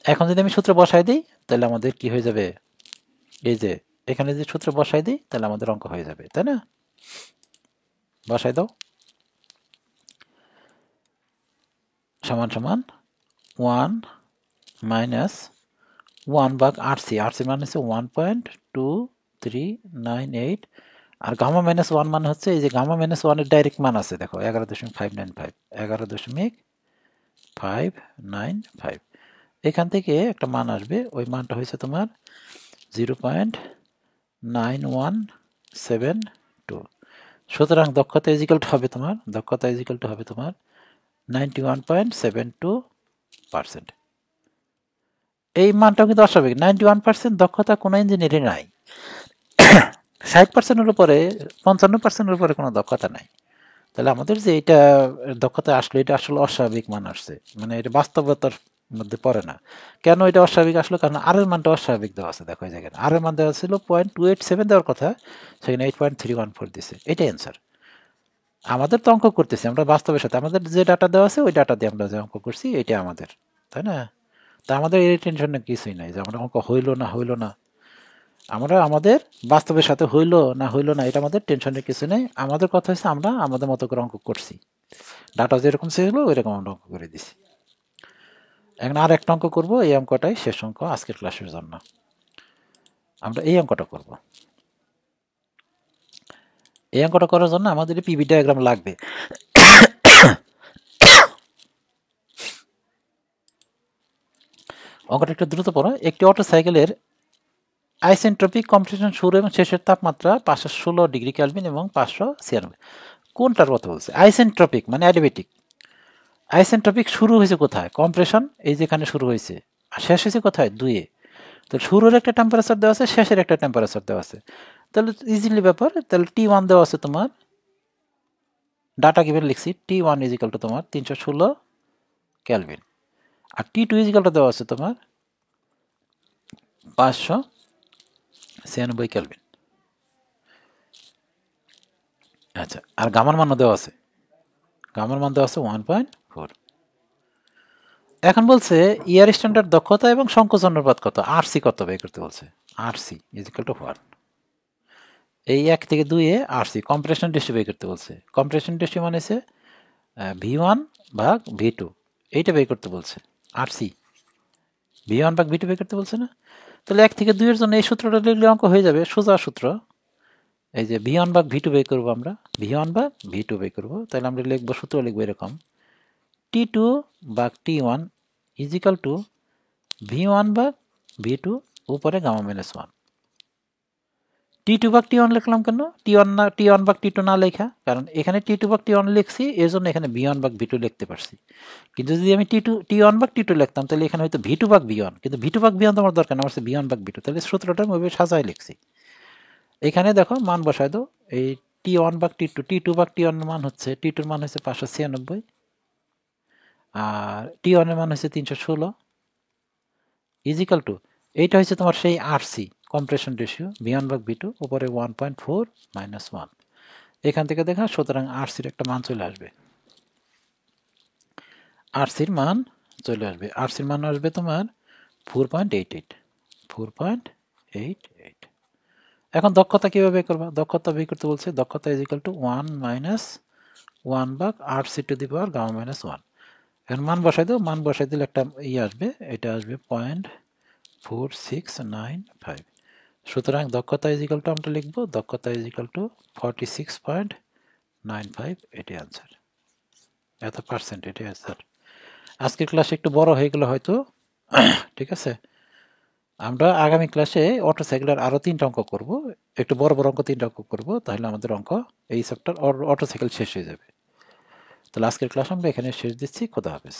এখন যদি আমি সূত্র বসাই দিই তাহলে আমাদের কি হয়ে যাবে? এই যে এখানে যদি সূত্র বসাই দিই তাহলে আমাদের অঙ্ক হয়ে যাবে, তাই না? বসাই দাও। সমান সমান 1 মাইনাস 1 ভাগ আরসি, আরসি মানে হচ্ছে 1.2398। আর গামা মাইনাস 1 মানে হচ্ছে এই যে গামা মাইনাস 1 এর ডাইরেক্ট মান আছে, দেখো 11.595, 11.595। এখান থেকে একটা মান আসবে, ওই মানটা হয়েছে তোমার 0.9172। সুতরাং দক্ষতা ইজিক্যাল টু হবে তোমার, দক্ষতা ইজিক্যাল টু হবে তোমার 91.72%। এই মানটাও কিন্তু অস্বাভাবিক। 91% দক্ষতা কোনো ইঞ্জিনিয়ারে নাই। 60%-এর উপরে, 55%-এর উপরে কোনো দক্ষতা নাই। তাহলে আমাদের যে এটা দক্ষতা আসলো, এটা আসলে অস্বাভাবিক মান আসছে, মানে এটা বাস্তবতার মধ্যে পড়ে না। কেন এটা অস্বাভাবিক আসলো? কারণ আর এর মানটা অস্বাভাবিক দেওয়া আছে, দেখো এই জায়গায় আর এর মান দেওয়া ছিল 0.287 দেওয়ার কথা, সেখানে 8.314 দিছে। এটাই অ্যান্সার। আমাদের তো অঙ্ক করতেছি আমরা বাস্তবের সাথে, আমাদের যে ডাটা দেওয়া আছে ওই ডাটা দিয়ে আমরা যে অঙ্ক করছি এটা আমাদের, তাই না? তা আমাদের এই টেনশন কিছুই নাই যে আমরা অঙ্ক হইলো না। আমরা আমাদের বাস্তবের সাথে হইলো না এটা আমাদের টেনশনের কিছু নেই। আমাদের কথা হচ্ছে আমরা আমাদের মতো করে অঙ্ক করছি, ডাটা যেরকম ছিল ওইরকম আমরা অঙ্ক করে দিছি। এখন আর একটা অঙ্ক করবো, এই অঙ্কটাই শেষ অঙ্ক আজকের ক্লাসের জন্য। আমরা এই অঙ্কটা করব। এই অঙ্কটা করার জন্য আমাদের পিভি ডায়াগ্রাম লাগবে। অঙ্কটা একটু দ্রুত পড়ো। একটি অটো সাইকেলের আইসেন্ট্রপিক কম্প্রেশন শুরু এবং শেষের তাপমাত্রা 516 ডিগ্রি কেলভিন এবং 596। কোনটার কথা বলছে? আইসেন্ট্রপিক মানে অ্যাডিবেটিক। আইসেন্ট্রপিক শুরু হয়েছে কোথায়? কম্প্রেশন, এই যেখানে শুরু হয়েছে, আর শেষ হয়েছে কোথায়? 2-এ। তো শুরুর একটা টেম্পারেচার দেওয়া আছে, শেষের একটা টেম্পারেচার দেওয়া আছে। তাহলে ইজিলি ব্যাপার। তাহলে T1 দেওয়া আছে তোমার, ডাটা কিভাবে লিখছি, T1 ইজিক্যাল টু তোমার 316 কেলভিন, আর T2 ইজিক্যাল টু দেওয়া আছে তোমার 596 কেলভিন। আচ্ছা, আর গামার মানও দেওয়া আছে, গামার মান দেওয়া আছে 1.4। এখন বলছে ইয়ার স্ট্যান্ডার্ড দক্ষতা এবং সংকোচন অনুপাত কত? আরসি কত বের করতে বলছে। RC is equal to 1। এই 1 থেকে 2-এ আরসি কম্প্রেশন রেশিও বের করতে বলছে। কম্প্রেশন রেশিও মানে হচ্ছে V1 ভাগ V2, এইটা বের করতে বলছে। আরসি V1 ভাগ V2 বের করতে বলছে না? তাহলে 1 থেকে 2 এর জন্য এই সূত্রটা লিখলে অঙ্ক হয়ে যাবে, সোজা সূত্র। এই যে V1 ভাগ V2 বের করবো আমরা, V1 ভাগ V2 বের করবো। তাহলে আমরা লিখবো, সূত্র লিখবো এরকম, T2 ভাগ T1 ইজিক্যাল টু V1 ভাগ V2 উপরে গামা মাইনাস 1। T2 ভাগ T1 লিখলাম কেন? T1 ভাগ T2 না লেখা, কারণ এখানে T2 ভাগ T1 লিখছি, এর জন্য এখানে V1 ভাগ V2 লিখতে পারছি। কিন্তু যদি আমি T1 ভাগ T2 লিখতাম তাহলে এখানে হয়তো V2 ভাগ V1, কিন্তু V2 ভাগ V1 তো আমার দরকার না, আমার হচ্ছে V1 ভাগ V2। তাহলে সূত্রটা আমি ওইভাবে সাজাই লিখছি। এখানে দেখো মান বসায় দাও, এই T1 ভাগ T2 ভাগ T1 এর মান হচ্ছে, T2 এর মান হচ্ছে 596, আর T1 এর মান হচ্ছে 316 ইজিক্যাল টু এইটা হচ্ছে তোমার সেই আরসি কম্প্রেশন রেশিও ভি1 ভাগ ভি2 উপরে 1.4 মাইনাস 1 এখান থেকে দেখা, সুতরাং আরসির একটা মান চলে আসবে, আরসির মান চলে আসবে, আরসির মান আসবে তোমার 4.88 4.88। এখন দক্ষতা কিভাবে বের করবা? দক্ষতা বের করতে বলছে দক্ষতা ইজ ইকুয়াল টু 1 মাইনাস 1 ভাগ RC to the power gamma minus 1। এখন মান বসাই দাও, মান বসাই দিলে একটা আসবে, এটা আসবে 0.4695। সুতরাং দক্ষতা ইজ ইকুয়াল টু আমরা লিখবো দক্ষতা ইজ ইকুয়াল টু 46.95, এটি আনসার, এত পার্সেন্ট, এটি আনসার। আজকের ক্লাস একটু বড় হয়ে গেল হয়তো, ঠিক আছে। আমরা আগামী ক্লাসে অটো সাইকেলের আরও 3টা অঙ্ক করব, একটু বড় বড় অঙ্ক 3টা অঙ্ক করব, তাহলে আমাদের অঙ্ক এই চ্যাপ্টার অটো সাইকেল শেষ হয়ে যাবে। তাহলে আজকের ক্লাস আমরা এখানে শেষ দিচ্ছি। খোদা হাফেজ।